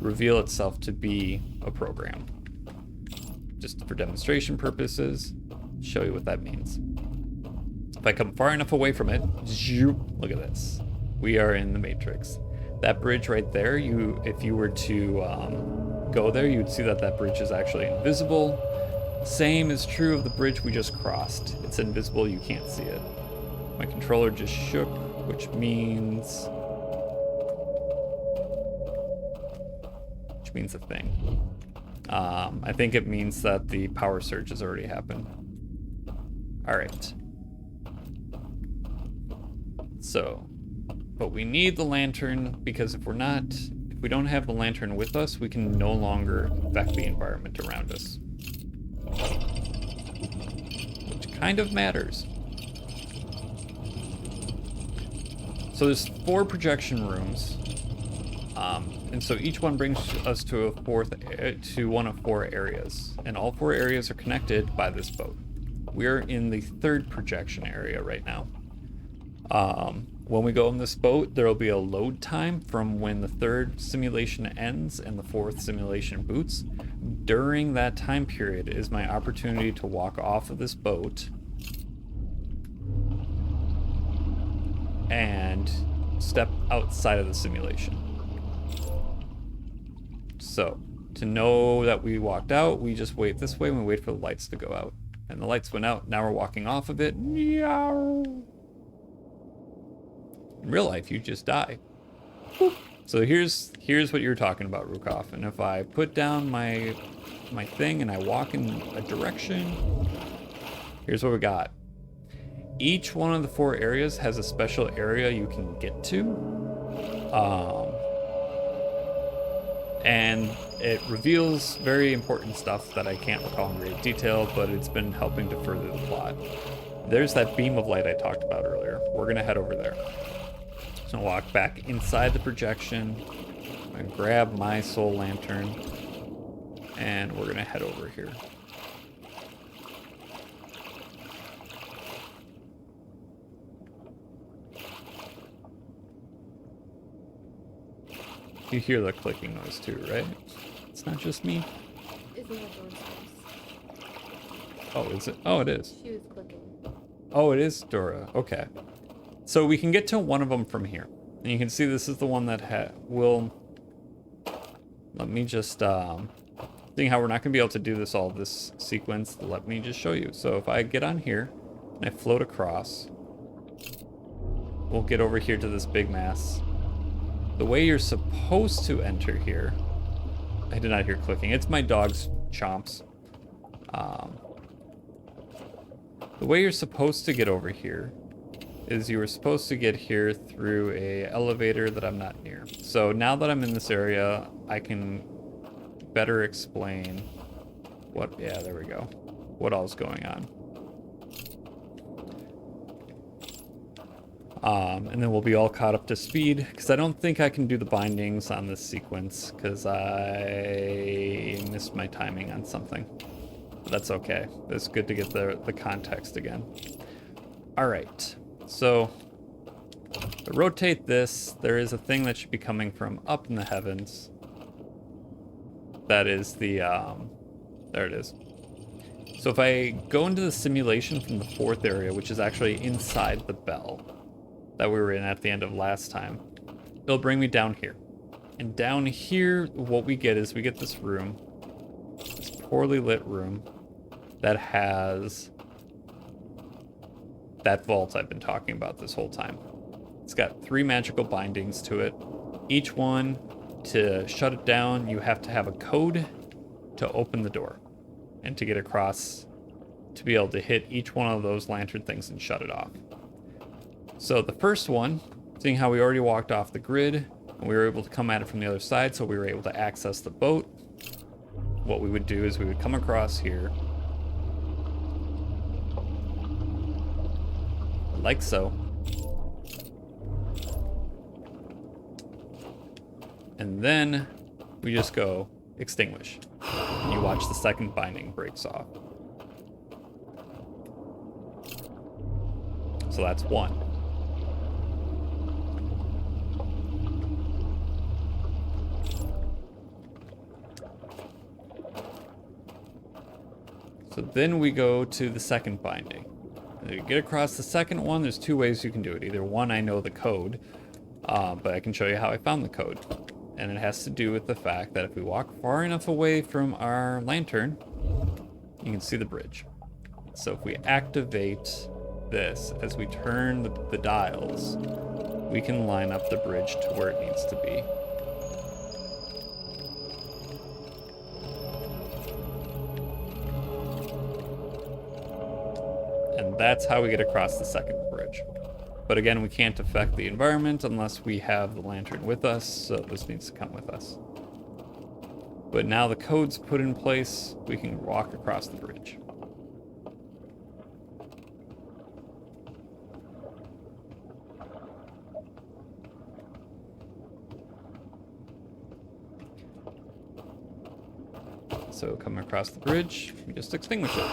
reveal itself to be a program. Just for demonstration purposes, show you what that means. If I come far enough away from it, look at this. We are in the Matrix. That bridge right there, if you were to go there, you'd see that that bridge is actually invisible. Same is true of the bridge we just crossed. It's invisible, you can't see it. My controller just shook, which means a thing. I think it means that the power surge has already happened. All right. So, but we need the lantern because if we don't have the lantern with us, we can no longer affect the environment around us. Which kind of matters. So there's 4 projection rooms. And so each one brings us to one of 4 areas. And all 4 areas are connected by this boat. We're in the 3rd projection area right now. When we go in this boat, there will be a load time from when the 3rd simulation ends and the 4th simulation boots. During that time period is my opportunity to walk off of this boat and step outside of the simulation. So, to know that we walked out, we just wait this way and we wait for the lights to go out. And the lights went out, now we're walking off of it. Meow. In real life, you just die. So here's what you're talking about, Rukov. And if I put down my thing and I walk in a direction, here's what we got. Each one of the 4 areas has a special area you can get to. And it reveals very important stuff that I can't recall in great detail, but it's been helping to further the plot. There's that beam of light I talked about earlier. We're gonna head over there. So I'll walk back inside the projection. I'm gonna grab my soul lantern, and we're gonna head over here. You hear the clicking noise too, right? It's not just me. Isn't that Dora's voice? Oh, is it? Oh, it is. She was clicking. Oh, it is Dora. Okay. So we can get to one of them from here. And you can see this is the one that will... Let me just... Seeing how we're not going to be able to do this sequence, let me just show you. So if I get on here and I float across, we'll get over here to this big mass. The way you're supposed to enter here... I did not hear clicking. It's my dog's chomps. The way you're supposed to get over here is you were supposed to get here through a elevator that I'm not near. So now that I'm in this area, I can better explain what... Yeah, there we go. What all's going on. And then we'll be all caught up to speed, because I don't think I can do the bindings on this sequence, because I missed my timing on something. But that's okay. It's good to get the context again. All right, so to rotate this, there is a thing that should be coming from up in the heavens. That is the, there it is. So if I go into the simulation from the 4th area, which is actually inside the bell that we were in at the end of last time, it'll bring me down here. And down here, what we get is we get this room, this poorly lit room that has that vault I've been talking about this whole time. It's got 3 magical bindings to it. Each one, to shut it down, you have to have a code to open the door and to get across to be able to hit each one of those lantern things and shut it off. So the first one, seeing how we already walked off the grid and we were able to come at it from the other side, so we were able to access the boat, what we would do is we would come across here, like so. And then we just go extinguish. You watch the second binding breaks off. So that's 1. So then we go to the second binding. You get across the second one, there's 2 ways you can do it. Either one, I know the code, but I can show you how I found the code. And it has to do with the fact that if we walk far enough away from our lantern, you can see the bridge. So if we activate this as we turn the dials, we can line up the bridge to where it needs to be. And that's how we get across the second bridge. But again, we can't affect the environment unless we have the lantern with us, so this needs to come with us. But now the code's put in place, we can walk across the bridge. So coming across the bridge, we just extinguish it.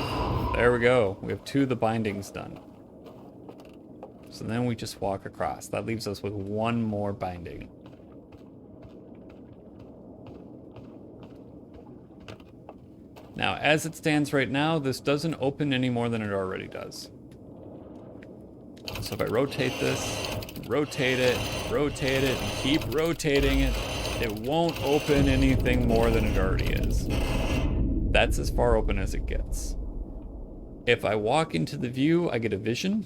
There we go. We have 2 of the bindings done. So then we just walk across. That leaves us with 1 more binding. Now, as it stands right now, this doesn't open any more than it already does. So if I rotate this, rotate it, and keep rotating it, it won't open anything more than it already is. That's as far open as it gets. If I walk into the view, I get a vision.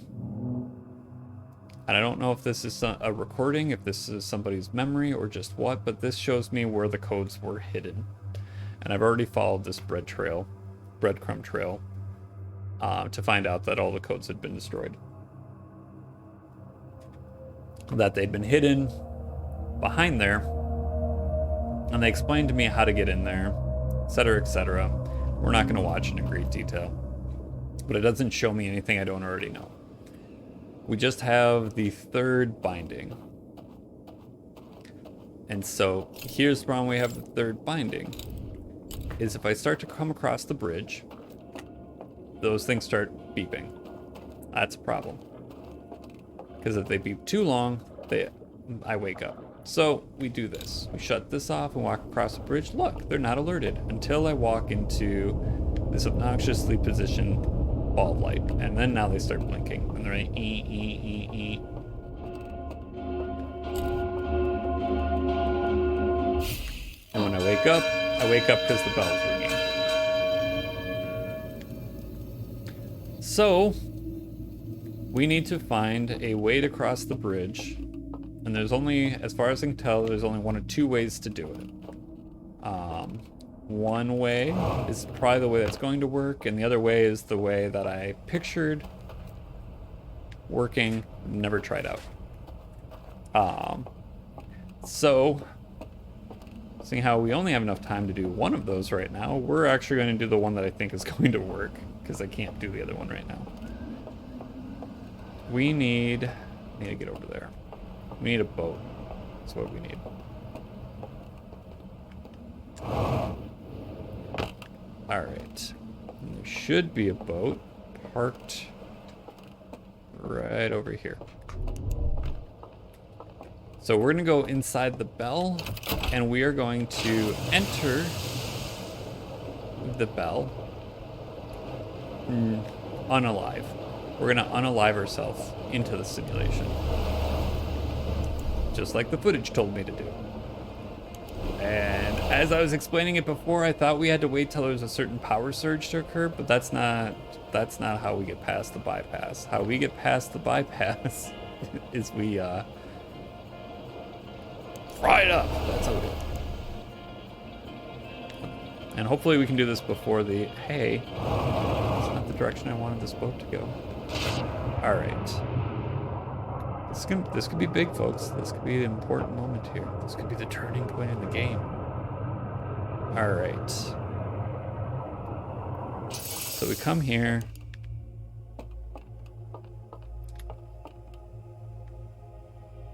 And I don't know if this is a recording, if this is somebody's memory or just what, but this shows me where the codes were hidden. And I've already followed this breadcrumb trail, to find out that all the codes had been destroyed. That they'd been hidden behind there. And they explained to me how to get in there, etc., etc. We're not going to watch in great detail. But it doesn't show me anything I don't already know. We just have the 3rd binding. And so here's where we have the 3rd binding. Is if I start to come across the bridge, those things start beeping. That's a problem. Because if they beep too long, I wake up. So we do this. We shut this off and walk across the bridge. Look, they're not alerted until I walk into this obnoxiously positioned ball of light. And then now they start blinking. And they're like, ee. And when I wake up because the bell's ringing. So we need to find a way to cross the bridge. And there's only, as far as I can tell, there's only 1 or 2 ways to do it. One way is probably the way that's going to work, and the other way is the way that I pictured working, never tried out. So, seeing how we only have enough time to do one of those right now, we're actually going to do the one that I think is going to work, because I can't do the other one right now. I need to get over there. We need a boat. That's what we need. Alright. There should be a boat parked right over here. So we're going to go inside the bell, and we are going to enter the bell unalive. We're going to unalive ourselves into the simulation. Just like the footage told me to do. And as I was explaining it before, I thought we had to wait till there was a certain power surge to occur, but that's not how we get past the bypass. How we get past the bypass is we fry it up. That's how we do it. And hopefully we can do this before the, hey, that's not the direction I wanted this boat to go. All right. This could be big, folks. This could be an important moment here. This could be the turning point in the game. All right. So we come here.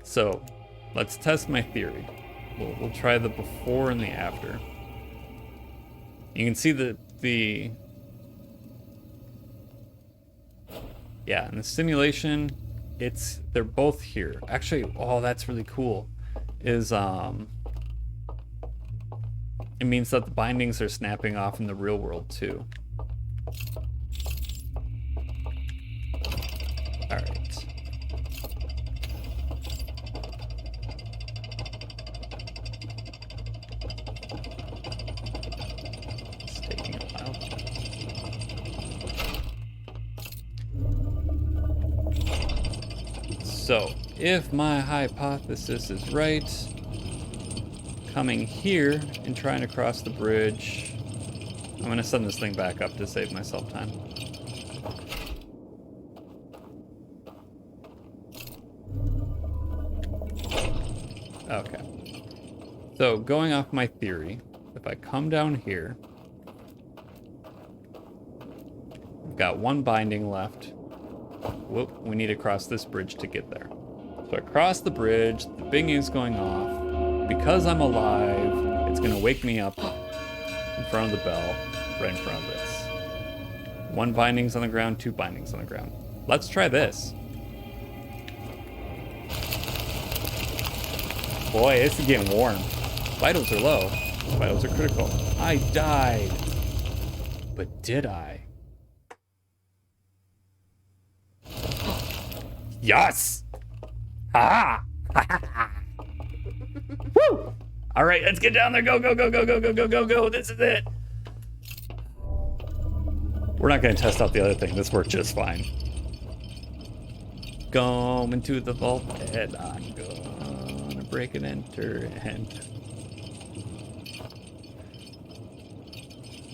So let's test my theory. We'll try the before and the after. You can see yeah, in the simulation, they're both here. Actually, oh, that's really cool. Is it means that the bindings are snapping off in the real world too. All right. It's taking a while. So, if my hypothesis is right, coming here and trying to cross the bridge, I'm gonna send this thing back up to save myself time. Okay. So, going off my theory, if I come down here, I've got one binding left. Whoop, we need to cross this bridge to get there. So I cross the bridge, the binging is going off. Because I'm alive, it's gonna wake me up in front of the bell, right in front of this. One binding's on the ground, two bindings on the ground. Let's try this. Boy, this is getting warm. Vitals are low. Vitals are critical. I died. But did I? Yes! Ha! Woo! All right, let's get down there. Go, go, go, go, go, go, go, go, go. This is it. We're not going to test out the other thing. This worked just fine. Going to the vault head. I'm gonna break and enter and...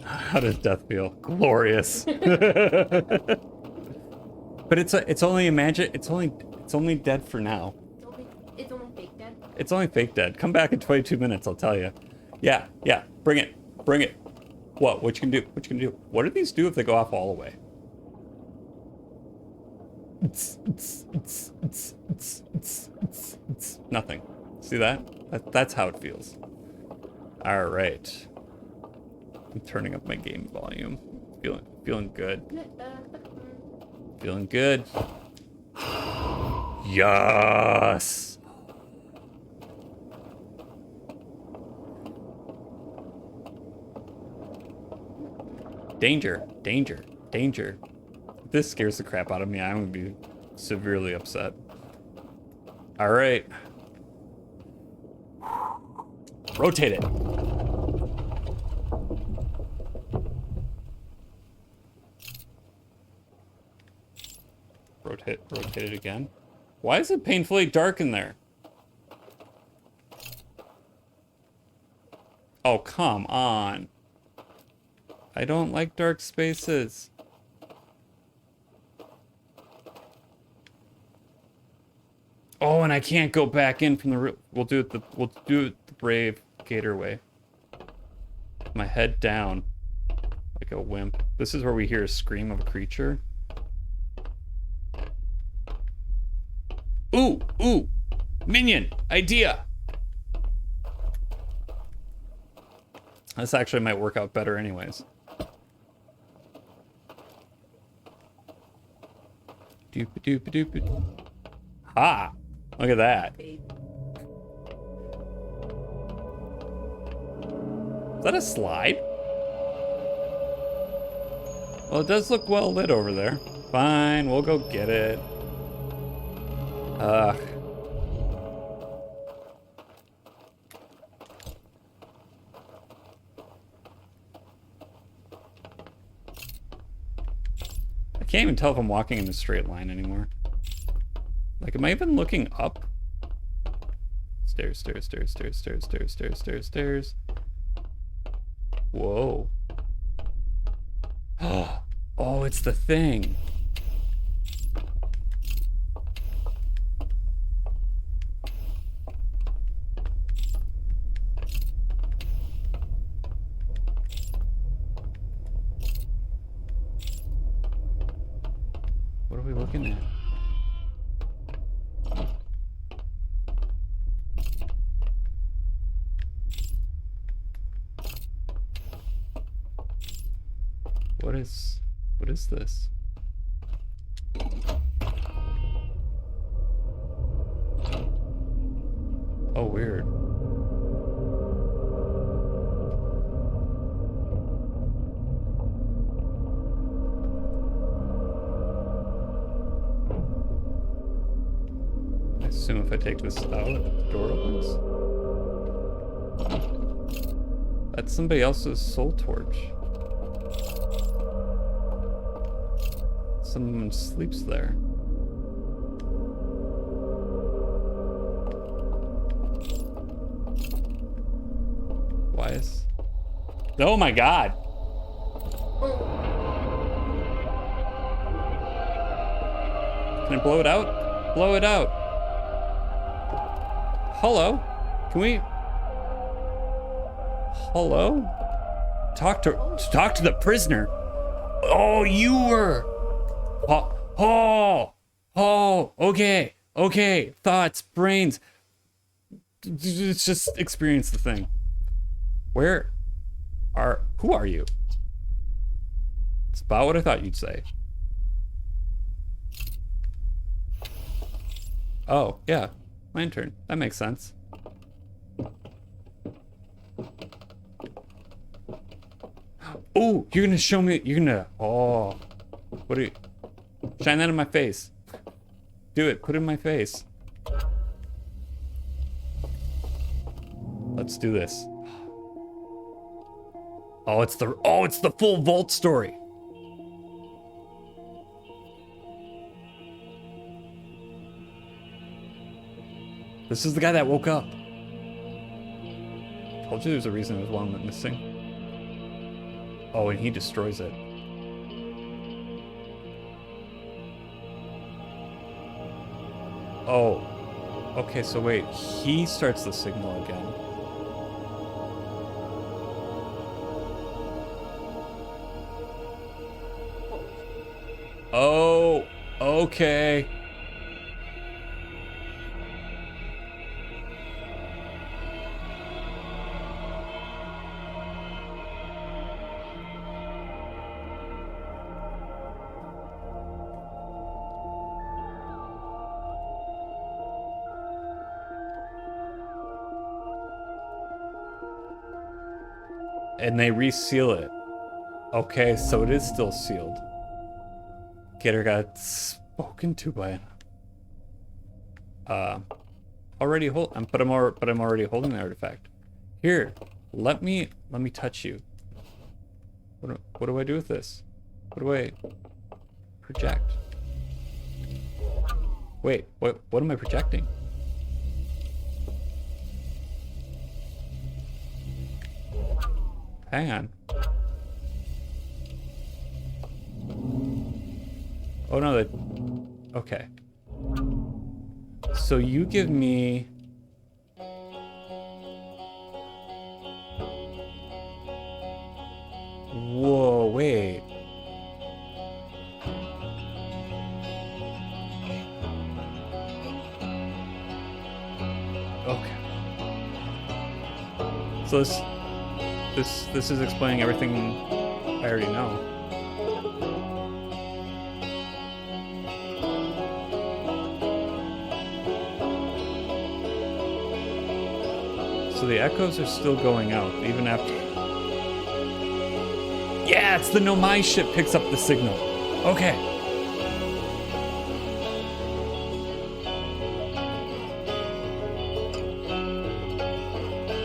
How does death feel? Glorious. But it's only imagine it's only dead for now. It's only fake dead. It's only fake dead. Come back in 22 minutes, I'll tell you. Yeah, bring it. Bring it. What you can do? What you can do? What do these do if they go off all the way? Nothing. See that? That's how it feels. All right. I'm turning up my game volume. Feeling good. Feeling good. Yes. Danger, danger, danger. If this scares the crap out of me, I'm gonna be severely upset. All right. Rotate it. Rotate it again. Why is it painfully dark in there? Oh, come on. I don't like dark spaces. Oh, and I can't go back in from the we'll do it the brave gator way. My head down like a wimp. This is where we hear a scream of a creature. Ooh, minion, idea. This actually might work out better anyways. Doop-a-doop-a-doop-a. Ha! Look at that. Is that a slide? Well, it does look well lit over there. Fine, we'll go get it. Ugh. I can't even tell if I'm walking in a straight line anymore. Like, am I even looking up? Stairs, stairs, stairs, stairs, stairs, stairs, stairs, stairs, stairs. Whoa. Oh, it's the thing. What are we looking at? is this? Oh, weird. I assume if I take this out, the door opens. That's somebody else's soul torch. Someone sleeps there. Why is... Oh my god! Can I blow it out? Blow it out! Hello? Can we... Hello? Talk to the prisoner. Oh, you were... Oh, okay. Thoughts, brains. Let's just experience the thing. Who are you? It's about what I thought you'd say. Oh, yeah, lantern. That makes sense. Oh, you're gonna show me, oh. What are you, shine that in my face. Do it, put it in my face. Let's do this. Oh, it's the full vault story. This is the guy that woke up. Told you there's a reason there's one missing. Oh, and he destroys it. Oh. Okay, so wait. He starts the signal again. Oh, okay. And they reseal it. Okay, so it is still sealed. Gator got spoken to by already hold. But I'm already holding the artifact. Here, let me touch you. What do I do with this? What do I project? Wait, what am I projecting? Hang on. Oh no, okay. So you give me... Whoa, wait. Okay. So this is explaining everything I already know. So the echoes are still going out, even after... Yeah, it's the Nomai ship picks up the signal. Okay.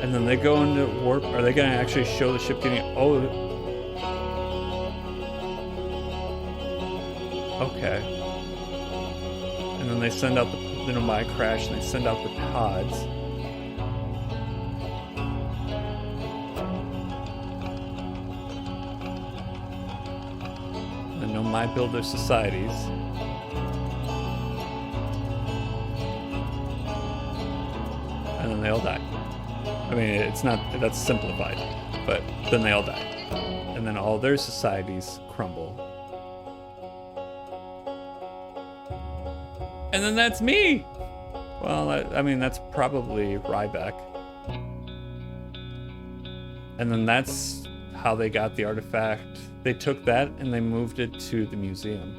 And then they go into warp. Are they gonna actually show the ship getting... Oh. Okay. And then they send out the Nomai crash and they send out the pods. Nomai build their societies. And then they all die. I mean, it's not, that's simplified, but then they all die. And then all their societies crumble. And then that's me! Well, I mean, that's probably Ryback. And then that's how they got the artifact they took that and they moved it to the museum.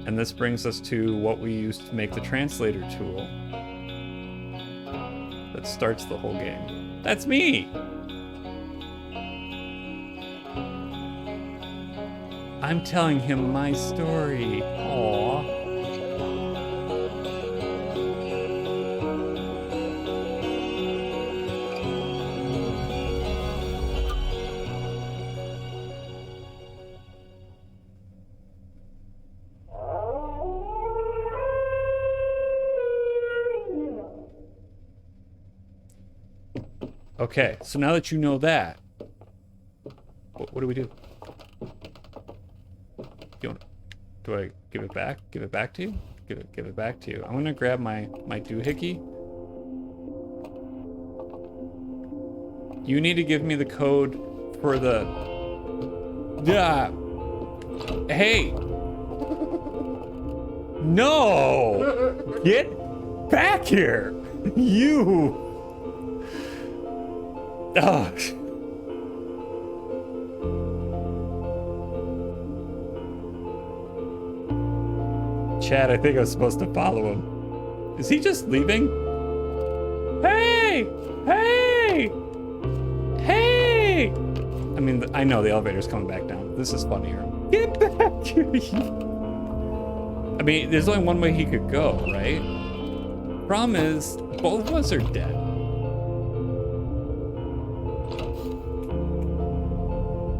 And this brings us to what we used to make the translator tool that starts the whole game. That's me! I'm telling him my story. Aww. Okay, so now that you know that, what do we do? Do I give it back? Give it back to you? Give it back to you. I'm gonna grab my doohickey. You need to give me the code for the. Yeah. Hey. No. Get back here. You. Oh. Chad, I think I was supposed to follow him. Is he just leaving? Hey! Hey! Hey! I mean, I know the elevator's coming back down. This is funnier. Get back here! I mean, there's only one way he could go, right? Problem is, both of us are dead.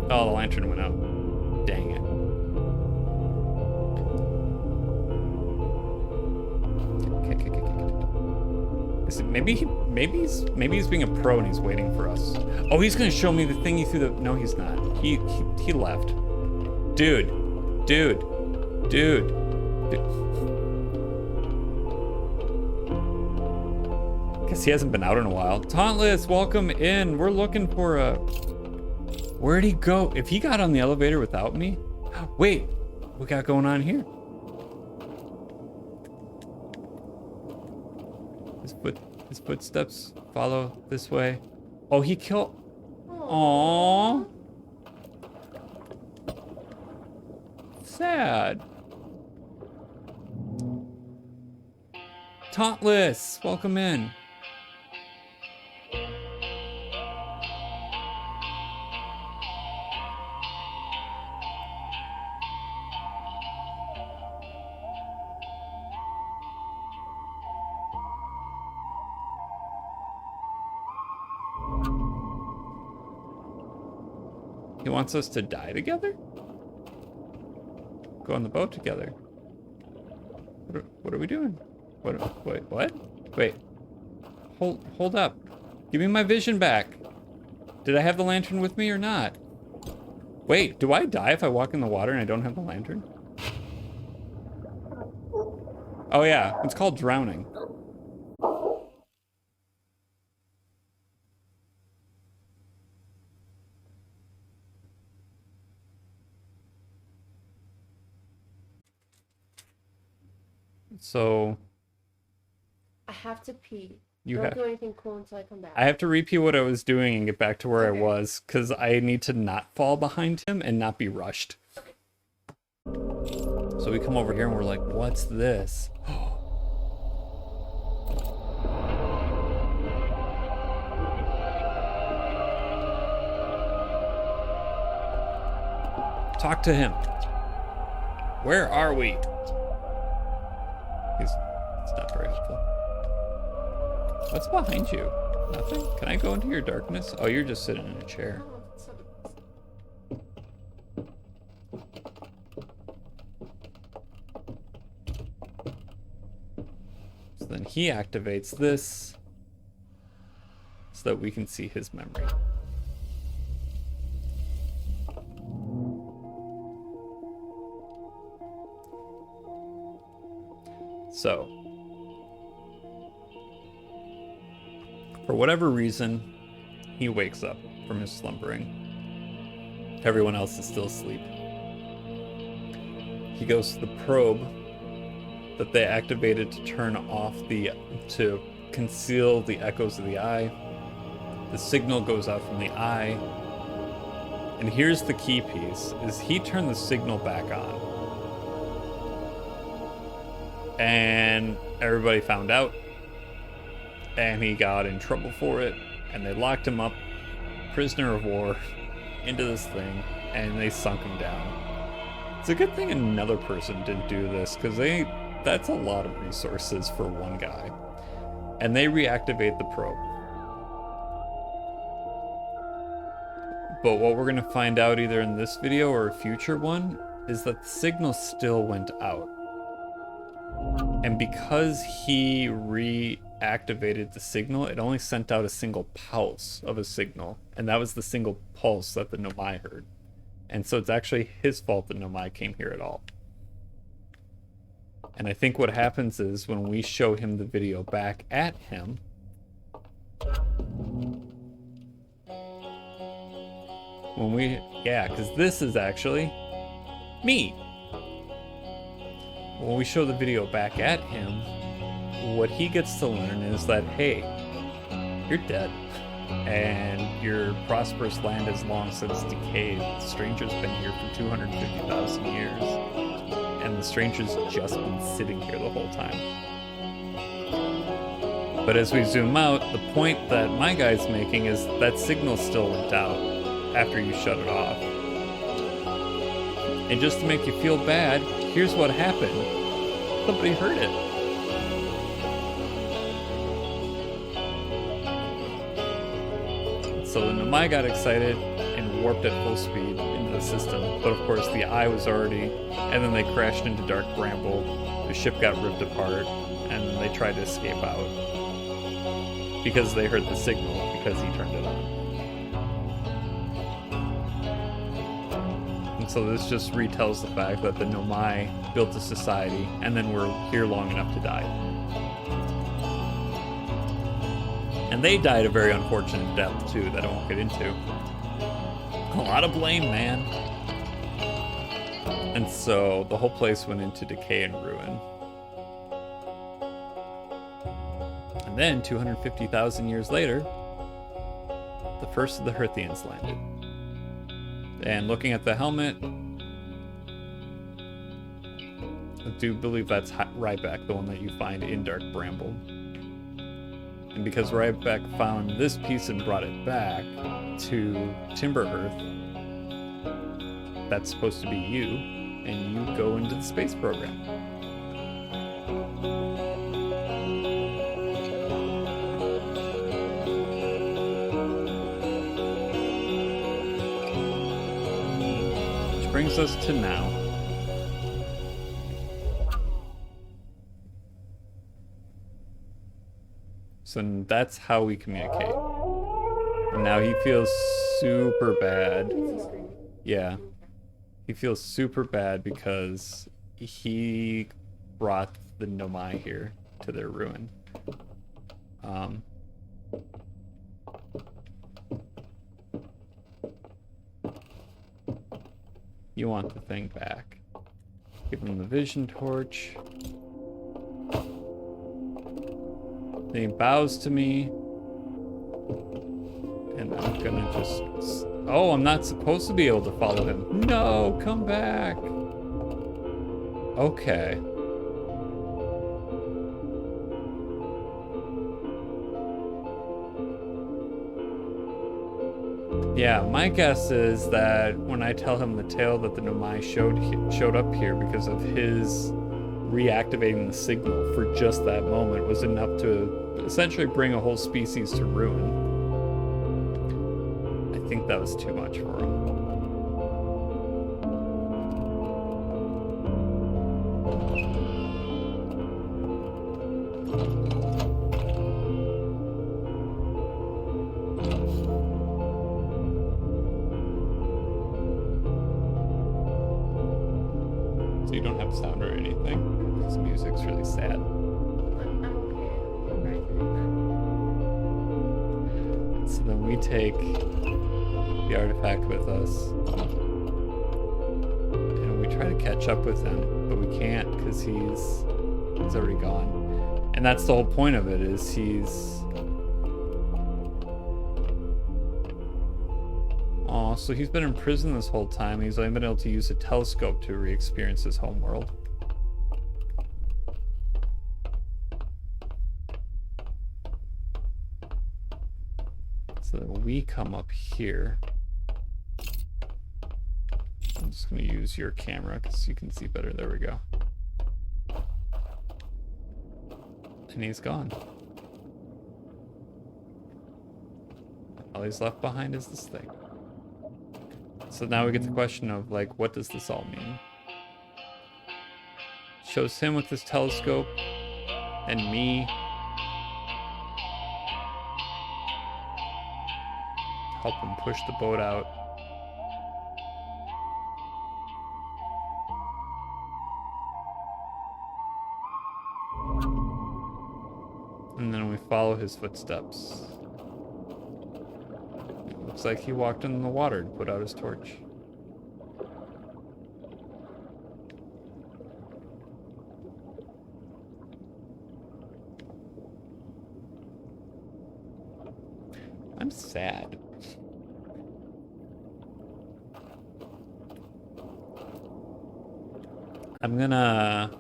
Oh, the lantern went out. Dang it. Maybe he's being a pro and he's waiting for us. Oh, he's gonna show me the thing he threw the. No, he's not. He left. Dude. Guess he hasn't been out in a while. Tauntless, welcome in. We're looking for a. Where'd he go? If he got on the elevator without me, wait, what we got going on here? His footsteps follow this way. Oh, he killed. Aww. Sad. Tauntless, welcome in. He wants us to die together? Go on the boat together. What are we doing? Wait, what? Wait. Hold up. Give me my vision back. Did I have the lantern with me or not? Wait, do I die if I walk in the water and I don't have the lantern? Oh yeah, it's called drowning. So I have to pee. You Don't do anything cool until I come back. I have to repeat what I was doing and get back to where I was, because I need to not fall behind him and not be rushed. So we come over here and we're like, what's this? Talk to him. Where are we? It's not very helpful. What's behind you? Nothing? Can I go into your darkness? Oh, you're just sitting in a chair. So then he activates this so that we can see his memory. So, for whatever reason, he wakes up from his slumbering. Everyone else is still asleep. He goes to the probe that they activated to turn off to conceal the echoes of the eye. The signal goes out from the eye. And here's the key piece, is he turned the signal back on. And everybody found out. And he got in trouble for it. And they locked him up, prisoner of war, into this thing. And they sunk him down. It's a good thing another person didn't do this, because that's a lot of resources for one guy. And they reactivate the probe. But what we're going to find out either in this video or a future one is that the signal still went out. And because he reactivated the signal, it only sent out a single pulse of a signal. And that was the single pulse that the Nomai heard. And so it's actually his fault that Nomai came here at all. And I think what happens is when we show him the video back at him, because this is actually me. When we show the video back at him, what he gets to learn is that, hey, you're dead. And your prosperous land has long since decayed. The stranger's been here for 250,000 years. And the stranger's just been sitting here the whole time. But as we zoom out, the point that my guy's making is that signal still went out after you shut it off. And just to make you feel bad, here's what happened. Somebody heard it. So the Nomai got excited and warped at full speed into the system. But of course the eye was already, and then they crashed into dark bramble. The ship got ripped apart, and then they tried to escape out. Because they heard the signal, because he turned it on. And so this just retells the fact that the Nomai built a society, and then were here long enough to die. And they died a very unfortunate death, too, that I won't get into. A lot of blame, man. And so the whole place went into decay and ruin. And then, 250,000 years later, the first of the Herthians landed. And looking at the helmet, I do believe that's Ryback, the one that you find in Dark Bramble. And because Ryback found this piece and brought it back to Timber Earth, that's supposed to be you, and you go into the space program. Which brings us to now. So that's how we communicate. And now he feels super bad. Yeah. He feels super bad because he brought the Nomai here to their ruin. You want the thing back. Give him the vision torch. Then he bows to me. And I'm gonna just... Oh, I'm not supposed to be able to follow him. No, come back. Okay. Yeah, my guess is that when I tell him the tale that the Nomai showed up here because of his reactivating the signal for just that moment was enough to essentially bring a whole species to ruin. I think that was too much for him. So you don't have sound or anything? This music's really sad. I'm okay. So then we take the artifact with us, and we try to catch up with him, but we can't because he's already gone. And that's the whole point of it, is he's... Aw, Oh, so he's been in prison this whole time. He's only been able to use a telescope to re-experience his home world. So we come up here. I'm just going to use your camera because you can see better. There we go. And he's gone. All he's left behind is this thing. So now we get the question of, like, what does this all mean? Shows him with his telescope and me. Help him push the boat out. And then we follow his footsteps. It looks like he walked in the water to put out his torch. I'm sad. I'm gonna...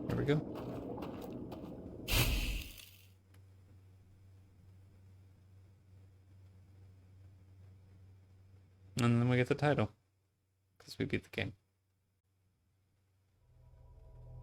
There we go. And then we get the title, because we beat the game.